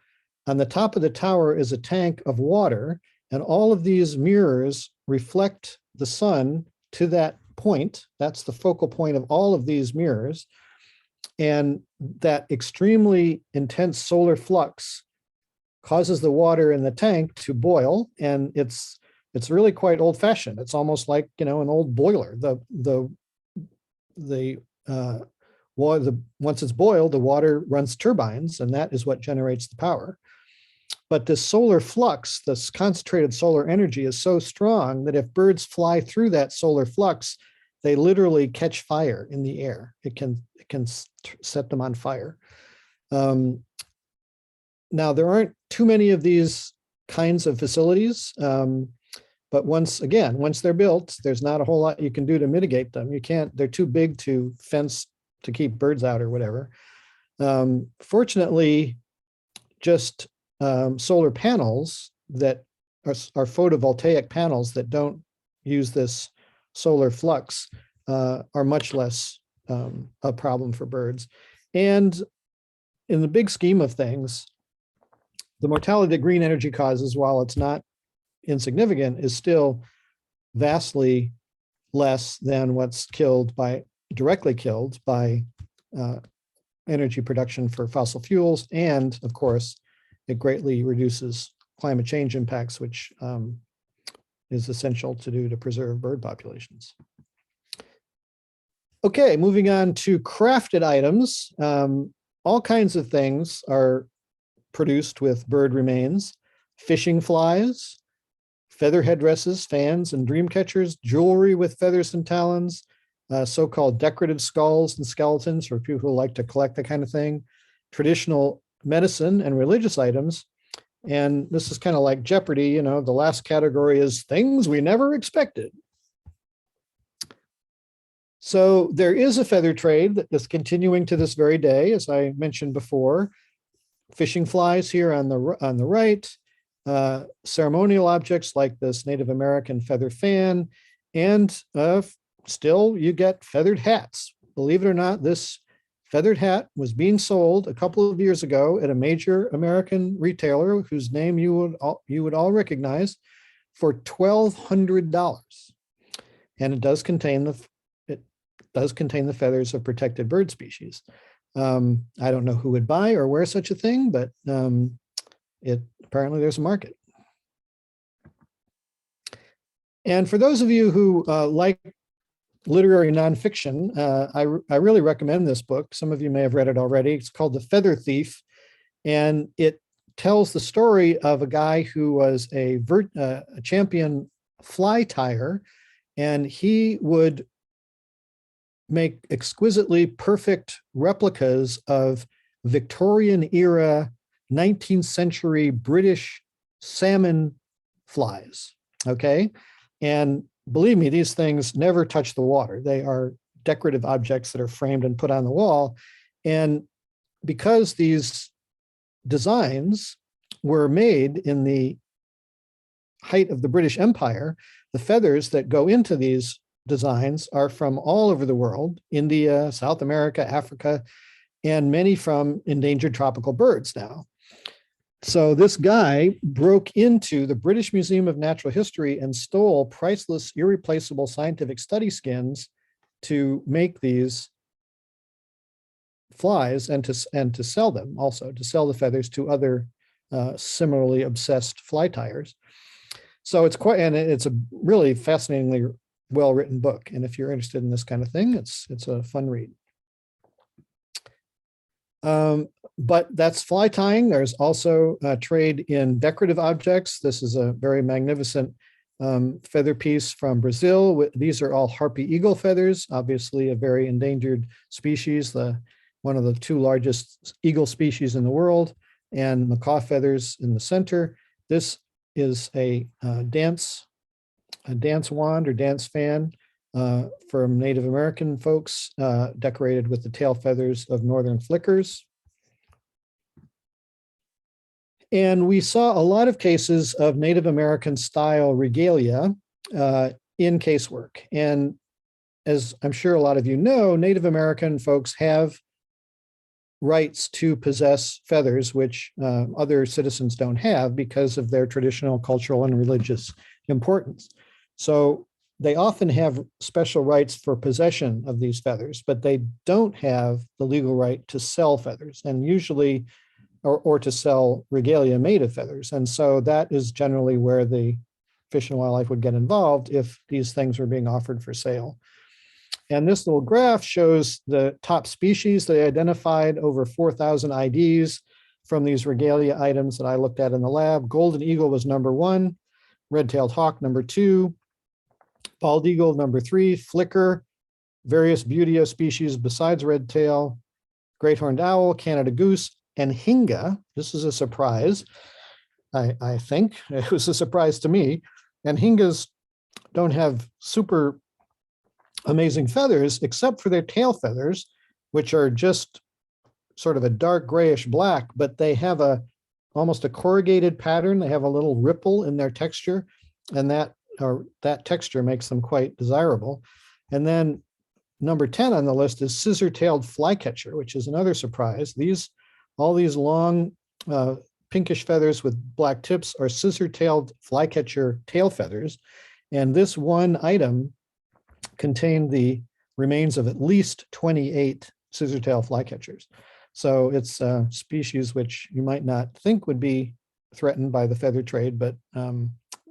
On the top of the tower is a tank of water, and all of these mirrors reflect the sun to that point. That's the focal point of all of these mirrors. And that extremely intense solar flux causes the water in the tank to boil, and it's really quite old-fashioned. It's almost like, an old boiler. Once it's boiled, the water runs turbines, and that is what generates the power. But this solar flux, this concentrated solar energy, is so strong that if birds fly through that solar flux, they literally catch fire in the air. It can set them on fire. Now, there aren't too many of these kinds of facilities. But once they're built, there's not a whole lot you can do to mitigate them. You can't, they're too big to fence to keep birds out or whatever. Fortunately, just solar panels that are photovoltaic panels that don't use this solar flux are much less a problem for birds. And in the big scheme of things, the mortality that green energy causes, while it's not insignificant, is still vastly less than what's directly killed by energy production for fossil fuels. And of course, it greatly reduces climate change impacts, which is essential to do to preserve bird populations. Okay, moving on to crafted items. All kinds of things are produced with bird remains: fishing flies, feather headdresses, fans, and dream catchers, jewelry with feathers and talons, so-called decorative skulls and skeletons for people who like to collect that kind of thing, traditional medicine and religious items. And this is kind of like Jeopardy, you know, the last category is things we never expected. So there is a feather trade that is continuing to this very day, as I mentioned before. Fishing flies here on the right, ceremonial objects like this Native American feather fan, and still you get feathered hats. Believe it or not, this feathered hat was being sold a couple of years ago at a major American retailer whose name you would all recognize for $1,200. And it does contain the feathers of protected bird species. I don't know who would buy or wear such a thing, but apparently there's a market. And for those of you who like literary nonfiction, I really recommend this book. Some of you may have read it already. It's called The Feather Thief, and it tells the story of a guy who was a champion fly tyer, and he would make exquisitely perfect replicas of Victorian era 19th century British salmon flies. Okay. And believe me, these things never touch the water. They are decorative objects that are framed and put on the wall. And because these designs were made in the height of the British Empire, the feathers that go into these designs are from all over the world: India, South America, Africa, and many from endangered tropical birds now. So this guy broke into the British Museum of Natural History and stole priceless, irreplaceable scientific study skins to make these flies and to sell them, also to sell the feathers to other similarly obsessed fly tyers. So it's a really fascinatingly well-written book. And if you're interested in this kind of thing, it's a fun read. But that's fly tying. There's also trade in decorative objects. This is a very magnificent feather piece from Brazil. These are all harpy eagle feathers, obviously a very endangered species, one of the two largest eagle species in the world, and macaw feathers in the center. This is a dance wand or dance fan from Native American folks, decorated with the tail feathers of northern flickers. And we saw a lot of cases of Native American style regalia in casework. And as I'm sure a lot of you know, Native American folks have rights to possess feathers, which other citizens don't have because of their traditional, cultural, and religious importance. So they often have special rights for possession of these feathers, but they don't have the legal right to sell feathers, and usually, or to sell regalia made of feathers. And so that is generally where the Fish and Wildlife would get involved if these things were being offered for sale. And this little graph shows the top species. They identified over 4,000 IDs from these regalia items that I looked at in the lab. Golden eagle was number 1, red-tailed hawk number 2, bald eagle number 3, flicker, various buteo species besides red-tail, great horned owl, Canada goose, and hinga. This is a surprise. I think it was a surprise to me. Anhingas don't have super amazing feathers, except for their tail feathers, which are just sort of a dark grayish black, but they have almost a corrugated pattern. They have a little ripple in their texture, and that texture makes them quite desirable. And then number 10 on the list is scissor-tailed flycatcher, which is another surprise. All these long pinkish feathers with black tips are scissor-tailed flycatcher tail feathers. And this one item contained the remains of at least 28 scissor-tail flycatchers. So it's a species which you might not think would be threatened by the feather trade, but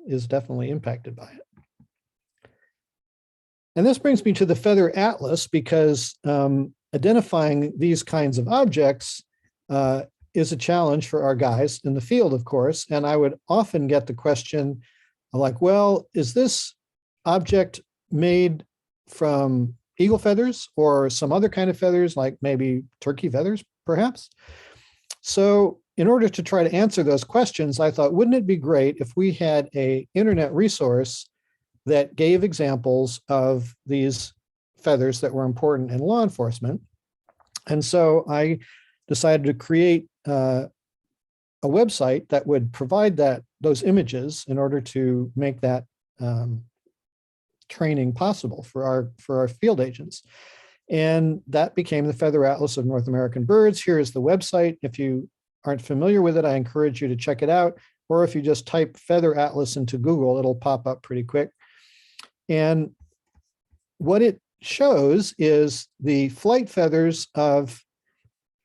is definitely impacted by it. And this brings me to the feather atlas, because identifying these kinds of objects is a challenge for our guys in the field, of course. And I would often get the question like, well, is this object made from eagle feathers or some other kind of feathers, like maybe turkey feathers, perhaps? So in order to try to answer those questions, I thought, wouldn't it be great if we had an internet resource that gave examples of these feathers that were important in law enforcement? And so I decided to create a website that would provide those images in order to make that training possible for our field agents. And that became the Feather Atlas of North American Birds. Here is the website. If you aren't familiar with it, I encourage you to check it out. Or if you just type Feather Atlas into Google, it'll pop up pretty quick. And what it shows is the flight feathers of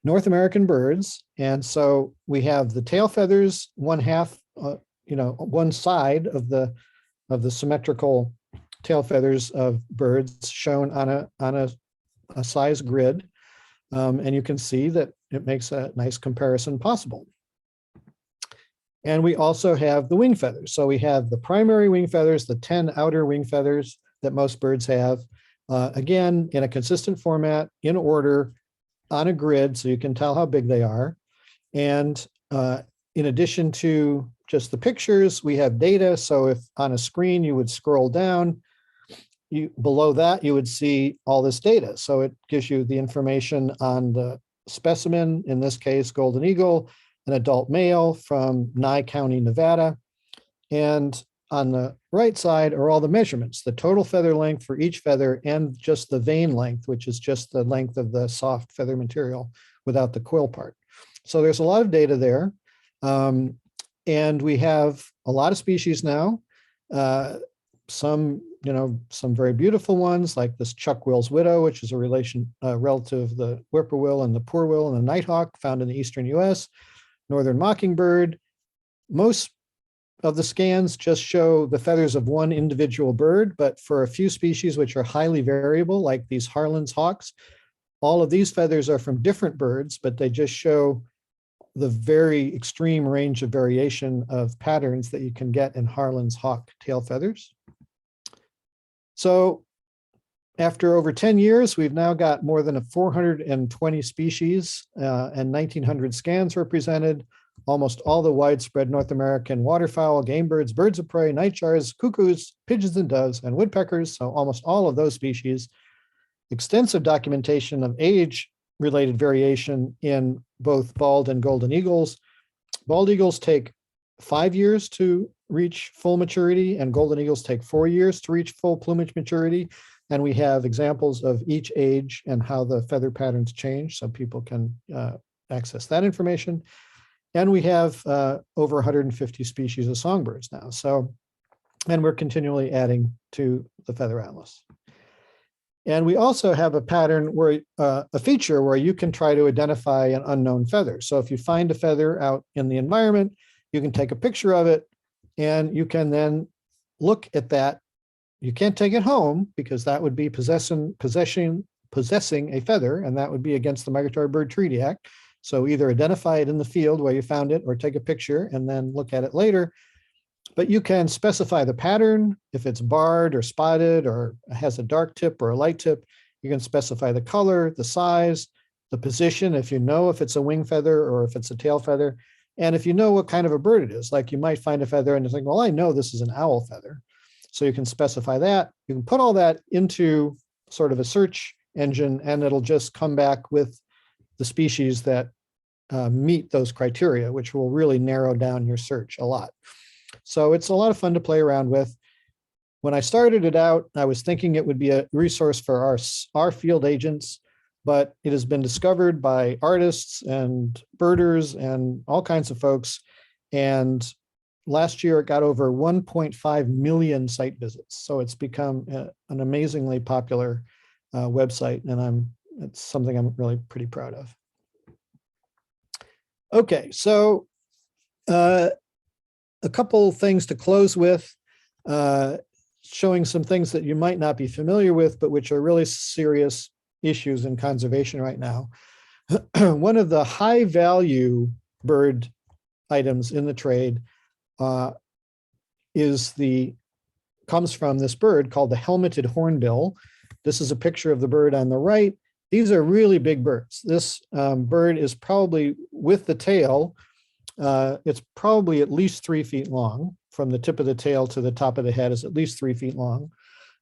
North American birds. And so we have the tail feathers, one half, one side of the symmetrical tail feathers of birds shown on a size grid. And you can see that it makes a nice comparison possible. And we also have the wing feathers. So we have the primary wing feathers, the 10 outer wing feathers that most birds have, again, in a consistent format, in order, on a grid, so you can tell how big they are. And in addition to just the pictures, we have data. So if on a screen you would scroll down, below that you would see all this data. So it gives you the information on the specimen, in this case, golden eagle, an adult male from Nye County, Nevada. And on the right side are all the measurements, the total feather length for each feather and just the vein length, which is just the length of the soft feather material without the quill part. So there's a lot of data there. And we have a lot of species now, some very beautiful ones like this chuck-will's widow, which is a relative of the whippoorwill and the poorwill and the nighthawk found in the eastern US, northern mockingbird. Most of the scans just show the feathers of one individual bird, but for a few species which are highly variable, like these Harlan's hawks, all of these feathers are from different birds, but they just show the very extreme range of variation of patterns that you can get in Harlan's hawk tail feathers. So after over 10 years, we've now got more than 420 species and 1,900 scans represented. Almost all the widespread North American waterfowl, game birds, birds of prey, nightjars, cuckoos, pigeons and doves, and woodpeckers. So almost all of those species. Extensive documentation of age-related variation in both bald and golden eagles. Bald eagles take 5 years to reach full maturity, and golden eagles take 4 years to reach full plumage maturity. And we have examples of each age and how the feather patterns change, so people can access that information. And we have over 150 species of songbirds now. So, and we're continually adding to the Feather Atlas. And we also have a pattern where a feature where you can try to identify an unknown feather. So if you find a feather out in the environment, you can take a picture of it and you can then look at that. You can't take it home because that would be possessing a feather, and that would be against the Migratory Bird Treaty Act. So either identify it in the field where you found it or take a picture and then look at it later. But you can specify the pattern. If it's barred or spotted or has a dark tip or a light tip, you can specify the color, the size, the position, if you know if it's a wing feather or if it's a tail feather. And if you know what kind of a bird it is, like you might find a feather and you think, well, I know this is an owl feather. So you can specify that. You can put all that into sort of a search engine, and it'll just come back with the species that meet those criteria, which will really narrow down your search a lot. So it's a lot of fun to play around with. When I started it out, I was thinking it would be a resource for our field agents, but it has been discovered by artists and birders and all kinds of folks. And last year it got over 1.5 million site visits. So it's become an amazingly popular website, and it's something I'm really pretty proud of. Okay, so a couple things to close with, showing some things that you might not be familiar with, but which are really serious issues in conservation right now. One of the high value bird items in the trade comes from this bird called the helmeted hornbill. This is a picture of the bird on the right. These are really big birds. This bird is probably, with the tail, it's probably at least 3 feet long. From the tip of the tail to the top of the head is at least 3 feet long.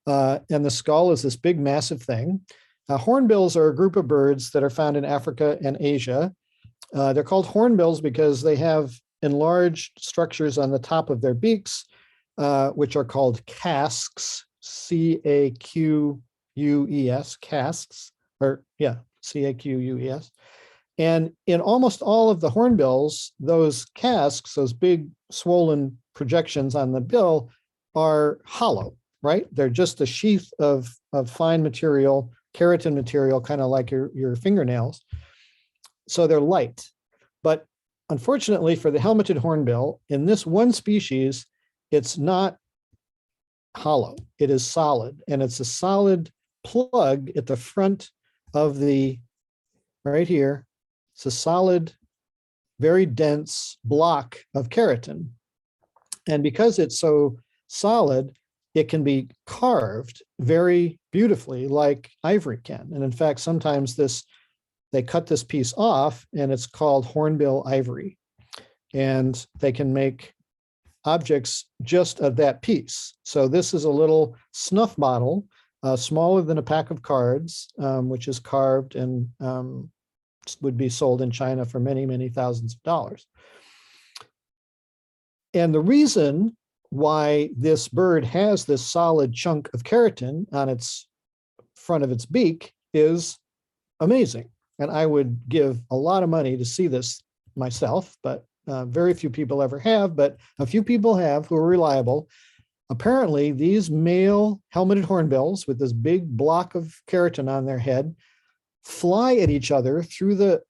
And the skull is this big, massive thing. Hornbills are a group of birds that are found in Africa and Asia. They're called hornbills because they have enlarged structures on the top of their beaks, which are called casques, C-A-Q-U-E-S, casques. C-A-Q-U-E-S. And in almost all of the hornbills, those casques, those big swollen projections on the bill, are hollow, right? They're just a sheath of fine material, keratin material, kind of like your fingernails. So they're light. But unfortunately for the helmeted hornbill, in this one species, it's not hollow. It is solid, and it's a solid plug at the front of right here. It's a solid, very dense block of keratin. And because it's so solid, it can be carved very beautifully like ivory can. And in fact, sometimes they cut this piece off and it's called hornbill ivory. And they can make objects just of that piece. So this is a little snuff bottle, smaller than a pack of cards, which is carved and would be sold in China for many, many thousands of dollars. And the reason why this bird has this solid chunk of keratin on its front of its beak is amazing. And I would give a lot of money to see this myself, but very few people ever have, but a few people have who are reliable. Apparently, these male helmeted hornbills with this big block of keratin on their head fly at each other through the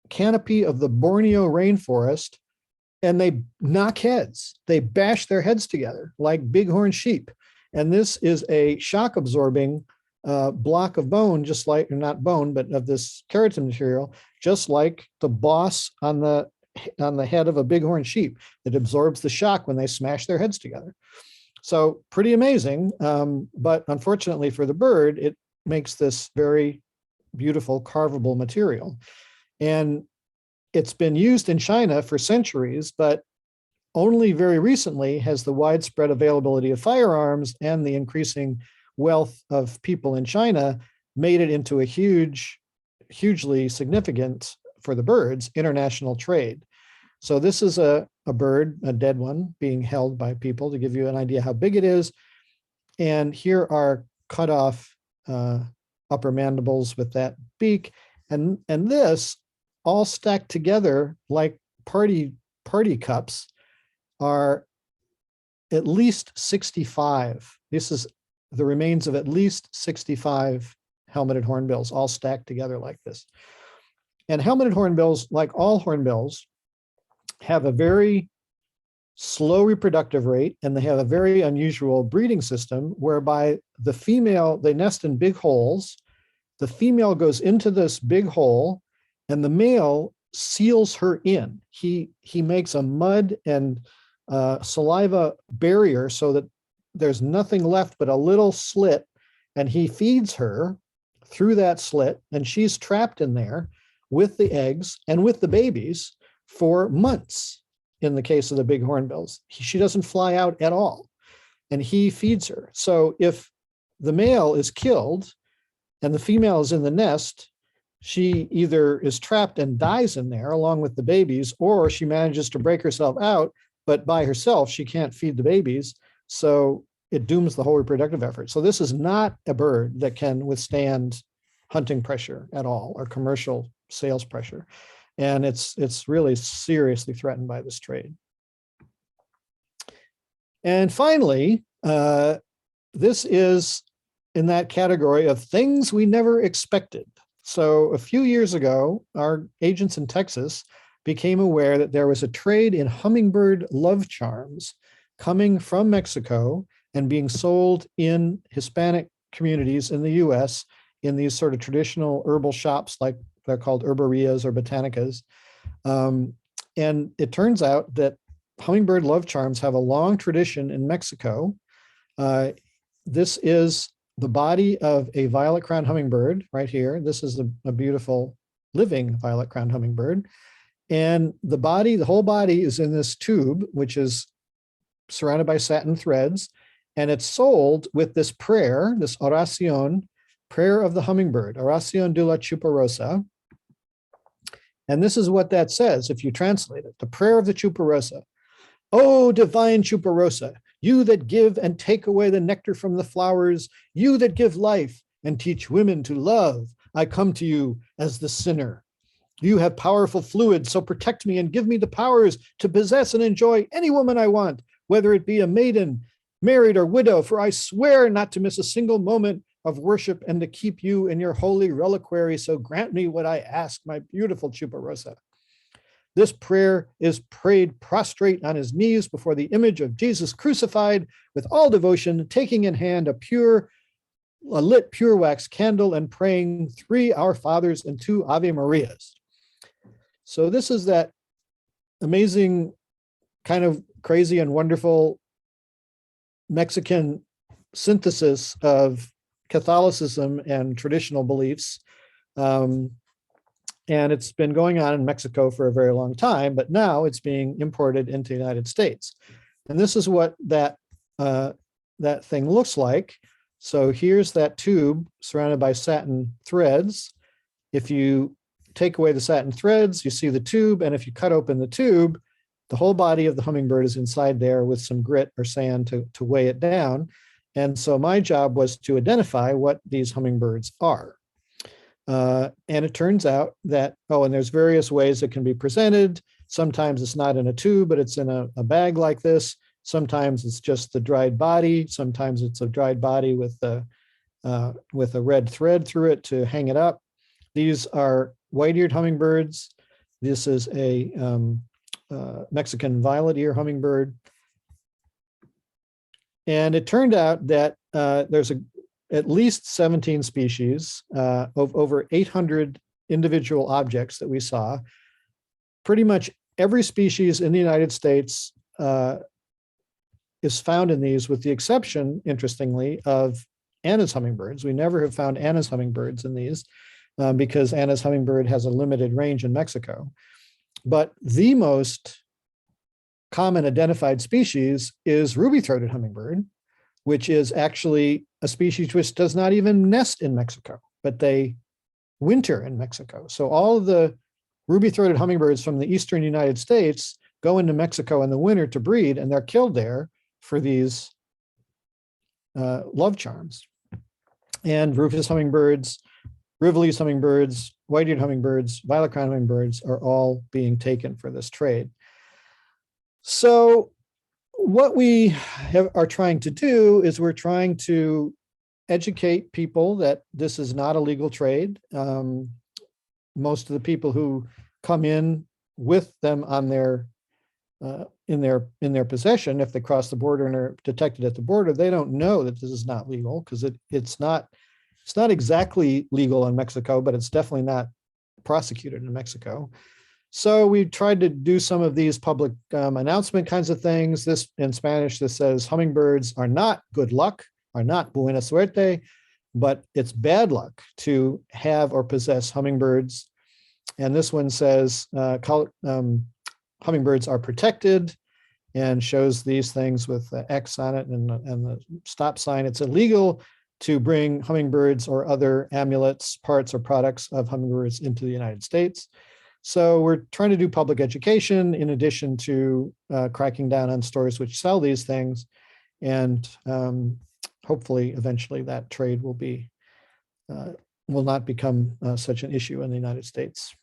canopy of the Borneo rainforest, and they knock heads. They bash their heads together like bighorn sheep. And this is a shock absorbing block of bone, just like, or not bone, but of this keratin material, just like the boss on the head of a bighorn sheep that absorbs the shock when they smash their heads together. So pretty amazing. But unfortunately for the bird, it makes this very beautiful carvable material. And it's been used in China for centuries, but only very recently has the widespread availability of firearms and the increasing wealth of people in China made it into a hugely significant, for the birds, international trade. So this is a bird, a dead one, being held by people to give you an idea how big it is. And here are cut off upper mandibles with that beak. And this, all stacked together like party cups, are at least 65. This is the remains of at least 65 helmeted hornbills, all stacked together like this. And helmeted hornbills, like all hornbills, have a very slow reproductive rate, and they have a very unusual breeding system whereby the female, they nest in big holes. The female goes into this big hole, and the male seals her in. He makes a mud and saliva barrier so that there's nothing left but a little slit, and he feeds her through that slit, and she's trapped in there with the eggs and with the babies for months. in the case of the big hornbills. She doesn't fly out at all, and he feeds her. So if the male is killed and the female is in the nest, she either is trapped and dies in there along with the babies, or she manages to break herself out, but by herself, she can't feed the babies. So it dooms the whole reproductive effort. So this is not a bird that can withstand hunting pressure at all or commercial sales pressure. And it's really seriously threatened by this trade. And finally, this is in that category of things we never expected. So a few years ago, our agents in Texas became aware that there was a trade in hummingbird love charms coming from Mexico and being sold in Hispanic communities in the US in these sort of traditional herbal shops, like they're called herbarias or botanicas. And it turns out that hummingbird love charms have a long tradition in Mexico. This is the body of a violet-crowned hummingbird right here. This is a beautiful living violet-crowned hummingbird. And the whole body is in this tube, which is surrounded by satin threads. And it's sold with this prayer, this oración, prayer of the hummingbird, oración de la chupa rosa. And this is what that says if you translate it, the prayer of the chupa rosa. Oh, divine chupa rosa, you that give and take away the nectar from the flowers, you that give life and teach women to love, I come to you as the sinner. You have powerful fluids, so protect me and give me the powers to possess and enjoy any woman I want, whether it be a maiden, married or widow, for I swear not to miss a single moment of worship and to keep you in your holy reliquary. So grant me what I ask, my beautiful chupa rosa. This prayer is prayed prostrate on his knees before the image of Jesus crucified with all devotion, taking in hand a lit pure wax candle and praying 3 Our Fathers and 2 Ave Marias. So this is that amazing, kind of crazy and wonderful Mexican synthesis of Catholicism and traditional beliefs. And it's been going on in Mexico for a very long time, but now it's being imported into the United States. And this is what that thing looks like. So here's that tube surrounded by satin threads. If you take away the satin threads, you see the tube. And if you cut open the tube, the whole body of the hummingbird is inside there with some grit or sand to weigh it down. And so my job was to identify what these hummingbirds are. And it turns out that, and there's various ways it can be presented. Sometimes it's not in a tube, but it's in a bag like this. Sometimes it's just the dried body. Sometimes it's a dried body with a red thread through it to hang it up. These are white-eared hummingbirds. This is a Mexican violet-ear hummingbird. And it turned out that there's at least 17 species of over 800 individual objects that we saw. Pretty much every species in the United States is found in these, with the exception, interestingly, of Anna's hummingbirds. We never have found Anna's hummingbirds in these because Anna's hummingbird has a limited range in Mexico. But the most common identified species is ruby-throated hummingbird, which is actually a species which does not even nest in Mexico, but they winter in Mexico. So all of the ruby-throated hummingbirds from the eastern United States go into Mexico in the winter to breed, and they're killed there for these love charms. And rufous hummingbirds, Rivoli's hummingbirds, white-eared hummingbirds, violet-crowned hummingbirds are all being taken for this trade. So what we are trying to do is we're trying to educate people that this is not a legal trade. Most of the people who come in with them on their in their possession, if they cross the border and are detected at the border, they don't know that this is not legal, because it's not exactly legal in Mexico, but it's definitely not prosecuted in Mexico. So we tried to do some of these public announcement kinds of things. This in Spanish, this says hummingbirds are not good luck, are not buena suerte, but it's bad luck to have or possess hummingbirds. And this one says, hummingbirds are protected, and shows these things with the X on it and the stop sign. It's illegal to bring hummingbirds or other amulets, parts, or products of hummingbirds into the United States. So we're trying to do public education in addition to cracking down on stores which sell these things. And hopefully, eventually, that trade will not become such an issue in the United States.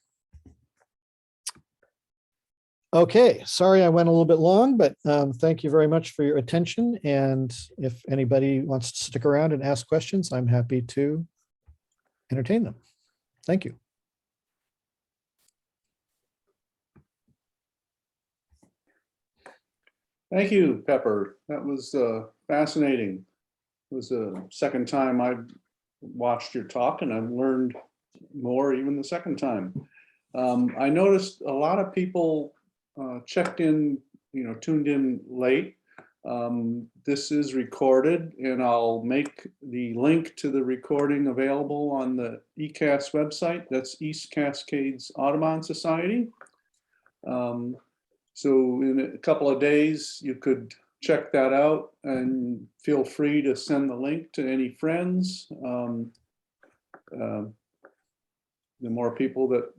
Okay, sorry I went a little bit long, but thank you very much for your attention. And if anybody wants to stick around and ask questions, I'm happy to entertain them. Thank you. Thank you, Pepper. That was fascinating. It was the second time I've watched your talk, and I've learned more even the second time. I noticed a lot of people checked in, tuned in late. This is recorded, and I'll make the link to the recording available on the ECAS website. That's East Cascades Audubon Society. So in a couple of days, you could check that out, and feel free to send the link to any friends. The more people that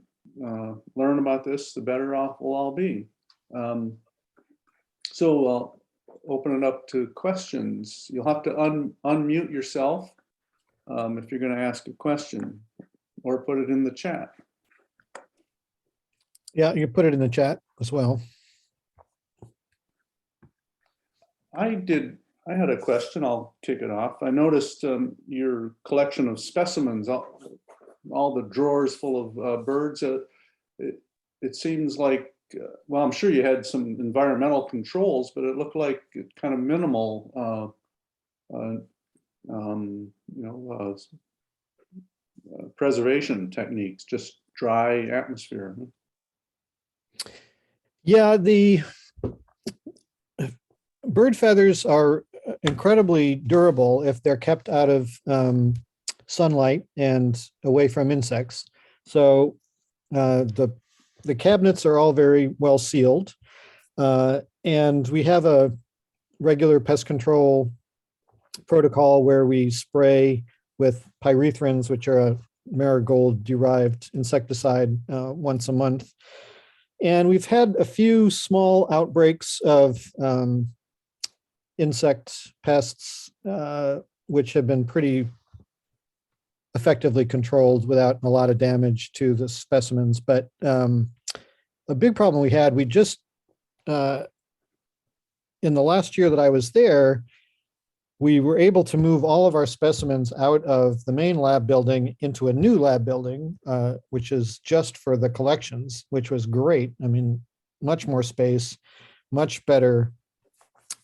learn about this, the better off we'll all be. So I'll open it up to questions. You'll have to unmute yourself if you're going to ask a question, or put it in the chat. Yeah, you can put it in the chat as well. I had a question. I'll kick it off. I noticed your collection of specimens, all the drawers full of birds. It seems like, well, I'm sure you had some environmental controls, but it looked like kind of minimal, preservation techniques, just dry atmosphere. Yeah, the bird feathers are incredibly durable if they're kept out of sunlight and away from insects. So the cabinets are all very well sealed, and we have a regular pest control protocol where we spray with pyrethrins, which are a marigold-derived insecticide, once a month. And we've had a few small outbreaks of insect pests, which have been pretty effectively controlled without a lot of damage to the specimens. But a big problem we had, we just, in the last year that I was there, we were able to move all of our specimens out of the main lab building into a new lab building, which is just for the collections, which was great. I mean, much more space, much better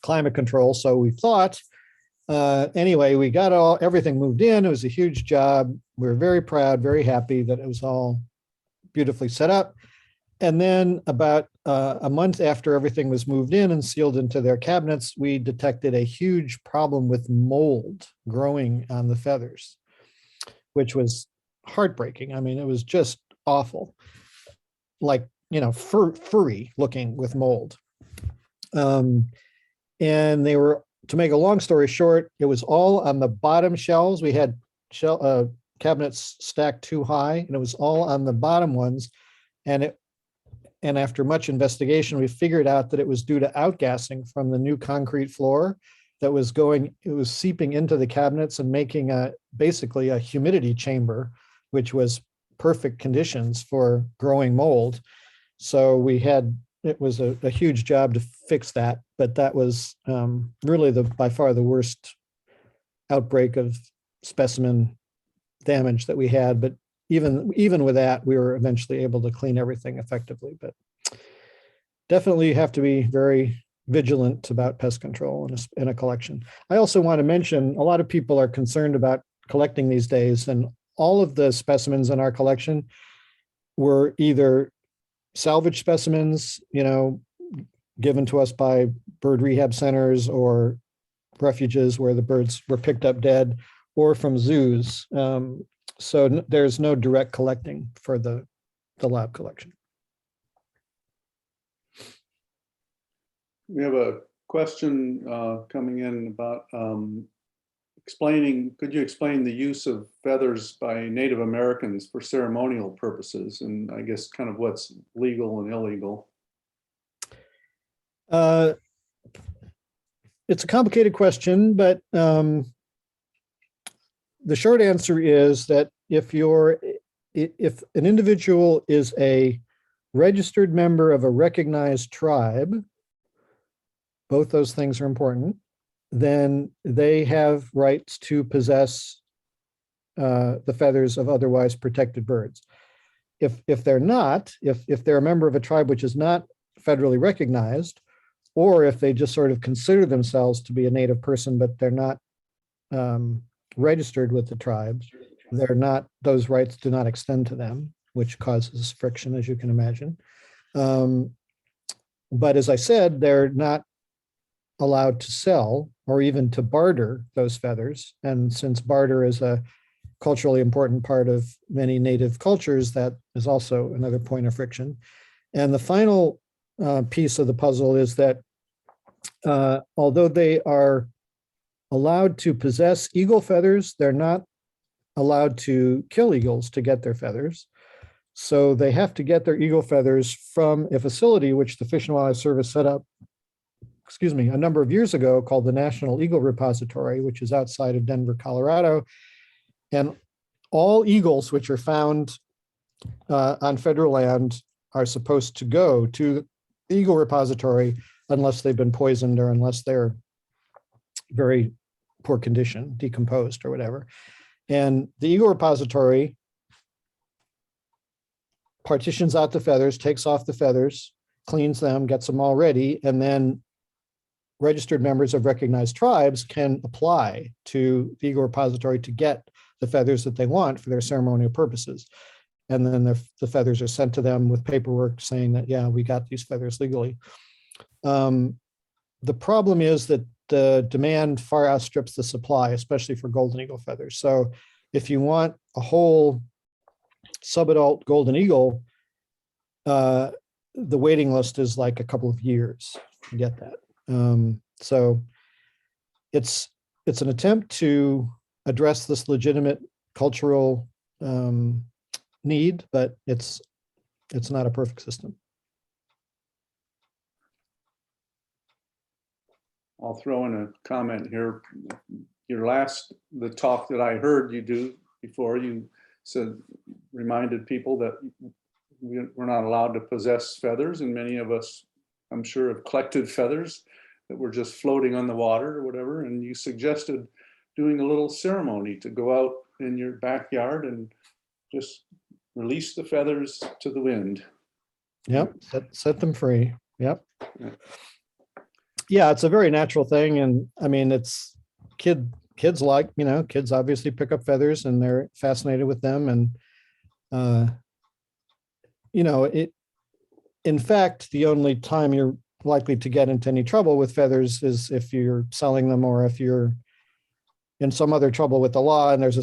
climate control. So we thought, anyway, we got everything moved in. It was a huge job. We were very proud, very happy that it was all beautifully set up. And then about a month after everything was moved in and sealed into their cabinets, we detected a huge problem with mold growing on the feathers, which was heartbreaking. I mean, it was just awful, like, furry looking with mold. And they were, to make a long story short, it was all on the bottom shelves. We had cabinets stacked too high, and it was all on the bottom ones. And after much investigation, we figured out that it was due to outgassing from the new concrete floor that was seeping into the cabinets and making basically a humidity chamber, which was perfect conditions for growing mold. So it was a huge job to fix that, but that was really by far the worst outbreak of specimen damage that we had. But even with that, we were eventually able to clean everything effectively. But definitely have to be very vigilant about pest control in a collection. I also want to mention, a lot of people are concerned about collecting these days, and all of the specimens in our collection were either salvage specimens, given to us by bird rehab centers or refuges where the birds were picked up dead, or from zoos. So there's no direct collecting for the lab collection. We have a question coming in about could you explain the use of feathers by Native Americans for ceremonial purposes, and I guess kind of what's legal and illegal? It's a complicated question, but the short answer is that if an individual is a registered member of a recognized tribe, both those things are important, then they have rights to possess the feathers of otherwise protected birds. If they're not, if they're a member of a tribe which is not federally recognized, or if they just sort of consider themselves to be a native person, but they're not registered with the tribe, those rights do not extend to them, which causes friction, as you can imagine. But as I said, they're not allowed to sell or even to barter those feathers. And since barter is a culturally important part of many native cultures, that is also another point of friction. And the final piece of the puzzle is that although they are allowed to possess eagle feathers, they're not allowed to kill eagles to get their feathers. So they have to get their eagle feathers from a facility which the Fish and Wildlife Service set up, a number of years ago, called the National Eagle Repository, which is outside of Denver, Colorado. And all eagles which are found on federal land are supposed to go to the Eagle Repository unless they've been poisoned or unless they're very poor condition, decomposed or whatever. And the Eagle Repository partitions out the feathers, takes off the feathers, cleans them, gets them all ready, and then registered members of recognized tribes can apply to the Eagle Repository to get the feathers that they want for their ceremonial purposes. And then the feathers are sent to them with paperwork saying that, yeah, we got these feathers legally. The problem is that the demand far outstrips the supply, especially for golden eagle feathers. So if you want a whole subadult golden eagle, the waiting list is like a couple of years to get that. So it's an attempt to address this legitimate cultural need, but it's not a perfect system. I'll throw in a comment here. The talk that I heard you do before, you reminded people that we're not allowed to possess feathers, and many of us, I'm sure, have collected feathers that were just floating on the water or whatever, and you suggested doing a little ceremony to go out in your backyard and just release the feathers to the wind. Yep, set them free. Yep. Yeah, it's a very natural thing. And I mean, it's kids obviously pick up feathers and they're fascinated with them. And, in fact, the only time you're likely to get into any trouble with feathers is if you're selling them or if you're in some other trouble with the law and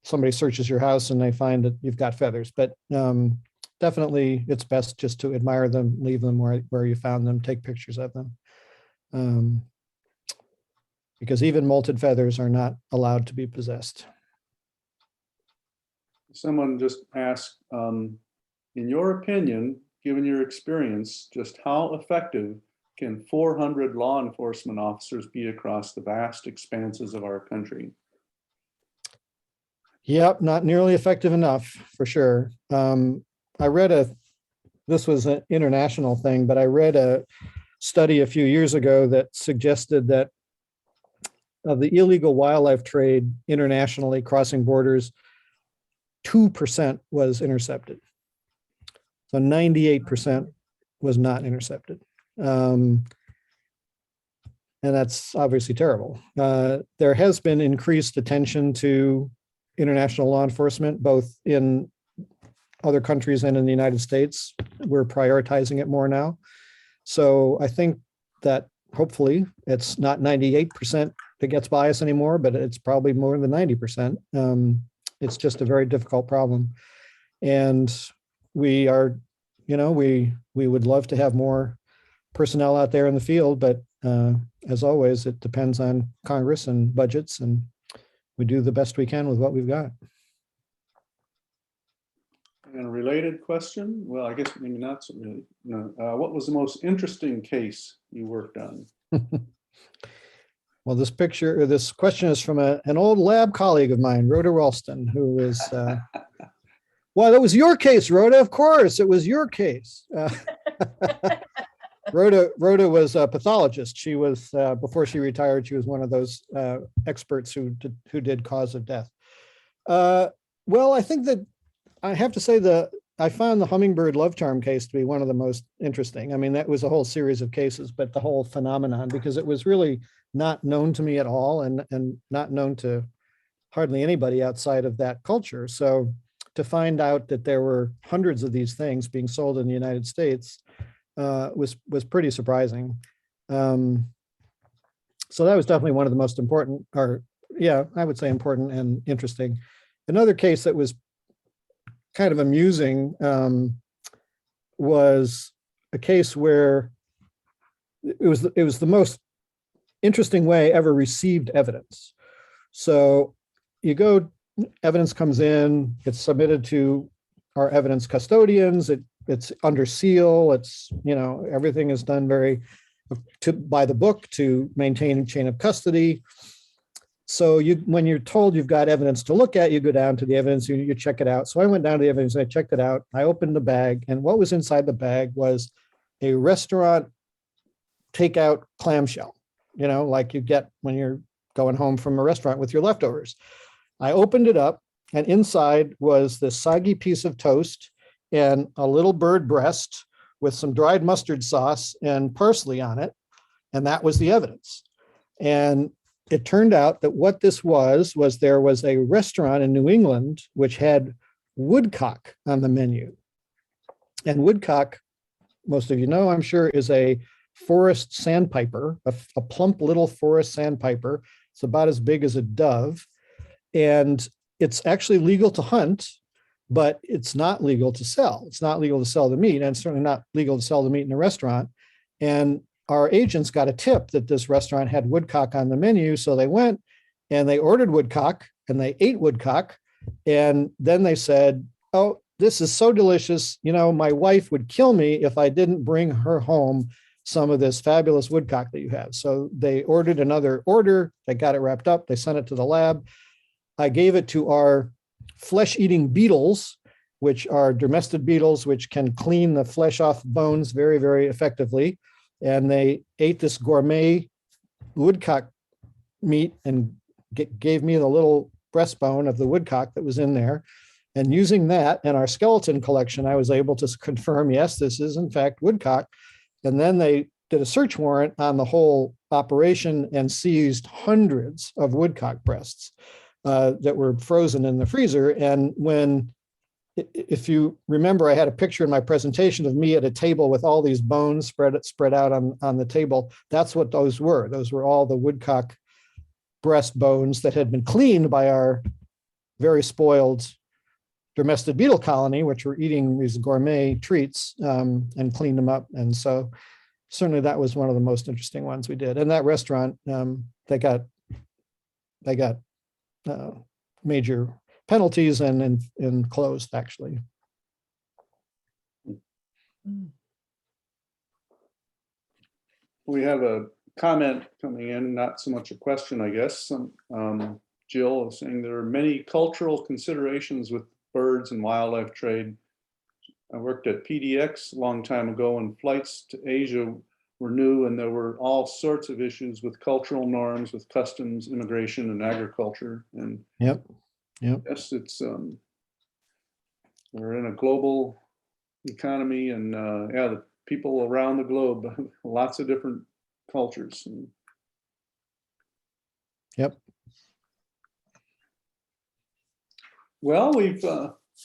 somebody searches your house and they find that you've got feathers. But definitely it's best just to admire them, leave them where you found them, take pictures of them. Because even molted feathers are not allowed to be possessed. Someone just asked, in your opinion, given your experience, just how effective can 400 law enforcement officers be across the vast expanses of our country? Yep, not nearly effective enough, for sure. This was an international thing, but I read a study a few years ago that suggested that of the illegal wildlife trade internationally crossing borders, 2% was intercepted. So 98% was not intercepted. And that's obviously terrible. There has been increased attention to international law enforcement, both in other countries and in the United States. We're prioritizing it more now. So I think that hopefully it's not 98% that gets by us anymore, but it's probably more than 90%. It's just a very difficult problem. And we are, we would love to have more personnel out there in the field, but as always, it depends on Congress and budgets, and we do the best we can with what we've got. And a related question, well, I guess maybe not so really. No. What was the most interesting case you worked on? Well, this question is from an old lab colleague of mine, Rhoda Ralston, who is, well, that was your case, Rhoda, of course, it was your case. Rhoda was a pathologist. She was, before she retired, she was one of those experts who did cause of death. Well, I think that I have to say I found the hummingbird love charm case to be one of the most interesting. I mean, that was a whole series of cases, but the whole phenomenon, because it was really not known to me at all, and not known to hardly anybody outside of that culture. So to find out that there were hundreds of these things being sold in the United States was pretty surprising. So that was definitely one of the most important, or yeah, I would say important and interesting. Another case that was kind of amusing was a case where it was the most interesting way ever received evidence. So evidence comes in, it's submitted to our evidence custodians, it's under seal, it's, everything is done by the book to maintain a chain of custody. So when you're told you've got evidence to look at, you go down to the evidence, you check it out. So I went down to the evidence, and I checked it out. I opened the bag, and what was inside the bag was a restaurant takeout clamshell, like you get when you're going home from a restaurant with your leftovers. I opened it up, and inside was this soggy piece of toast and a little bird breast with some dried mustard sauce and parsley on it. And that was the evidence. And it turned out that what this was there was a restaurant in New England which had woodcock on the menu. And woodcock, most of you know, I'm sure, is a forest sandpiper, a plump little forest sandpiper. It's about as big as a dove. And it's actually legal to hunt, but it's not legal to sell. It's not legal to sell the meat, and it's certainly not legal to sell the meat in a restaurant. And our agents got a tip that this restaurant had woodcock on the menu. So they went and they ordered woodcock and they ate woodcock. And then they said, oh, this is so delicious. My wife would kill me if I didn't bring her home some of this fabulous woodcock that you have. So they ordered another order. They got it wrapped up. They sent it to the lab. I gave it to our flesh-eating beetles, which are domestic beetles, which can clean the flesh off bones very, very effectively. And they ate this gourmet woodcock meat and gave me the little breastbone of the woodcock that was in there. And using that and our skeleton collection, I was able to confirm, yes, this is in fact woodcock. And then they did a search warrant on the whole operation and seized hundreds of woodcock breasts that were frozen in the freezer. And if you remember, I had a picture in my presentation of me at a table with all these bones spread out on the table. That's what those were. Those were all the woodcock breast bones that had been cleaned by our very spoiled domestic beetle colony, which were eating these gourmet treats, and cleaned them up. And so certainly that was one of the most interesting ones we did. And that restaurant, they got major penalties and closed, actually. We have a comment coming in, not so much a question, I guess. Jill is saying there are many cultural considerations with birds and wildlife trade. I worked at PDX a long time ago, and flights to Asia were new, and there were all sorts of issues with cultural norms, with customs, immigration, and agriculture. And Yep. yes, it's we're in a global economy, and yeah, the people around the globe, lots of different cultures. And Yep. well, we've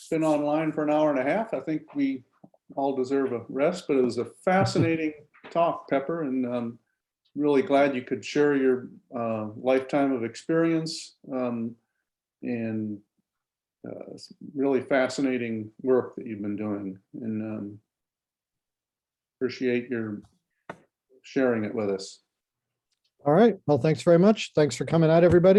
been online for an hour and a half. I think we all deserve a rest, but it was a fascinating talk, Pepper, and really glad you could share your lifetime of experience, and really fascinating work that you've been doing, and appreciate your sharing it with us. All right. Well, thanks very much. Thanks for coming out, everybody.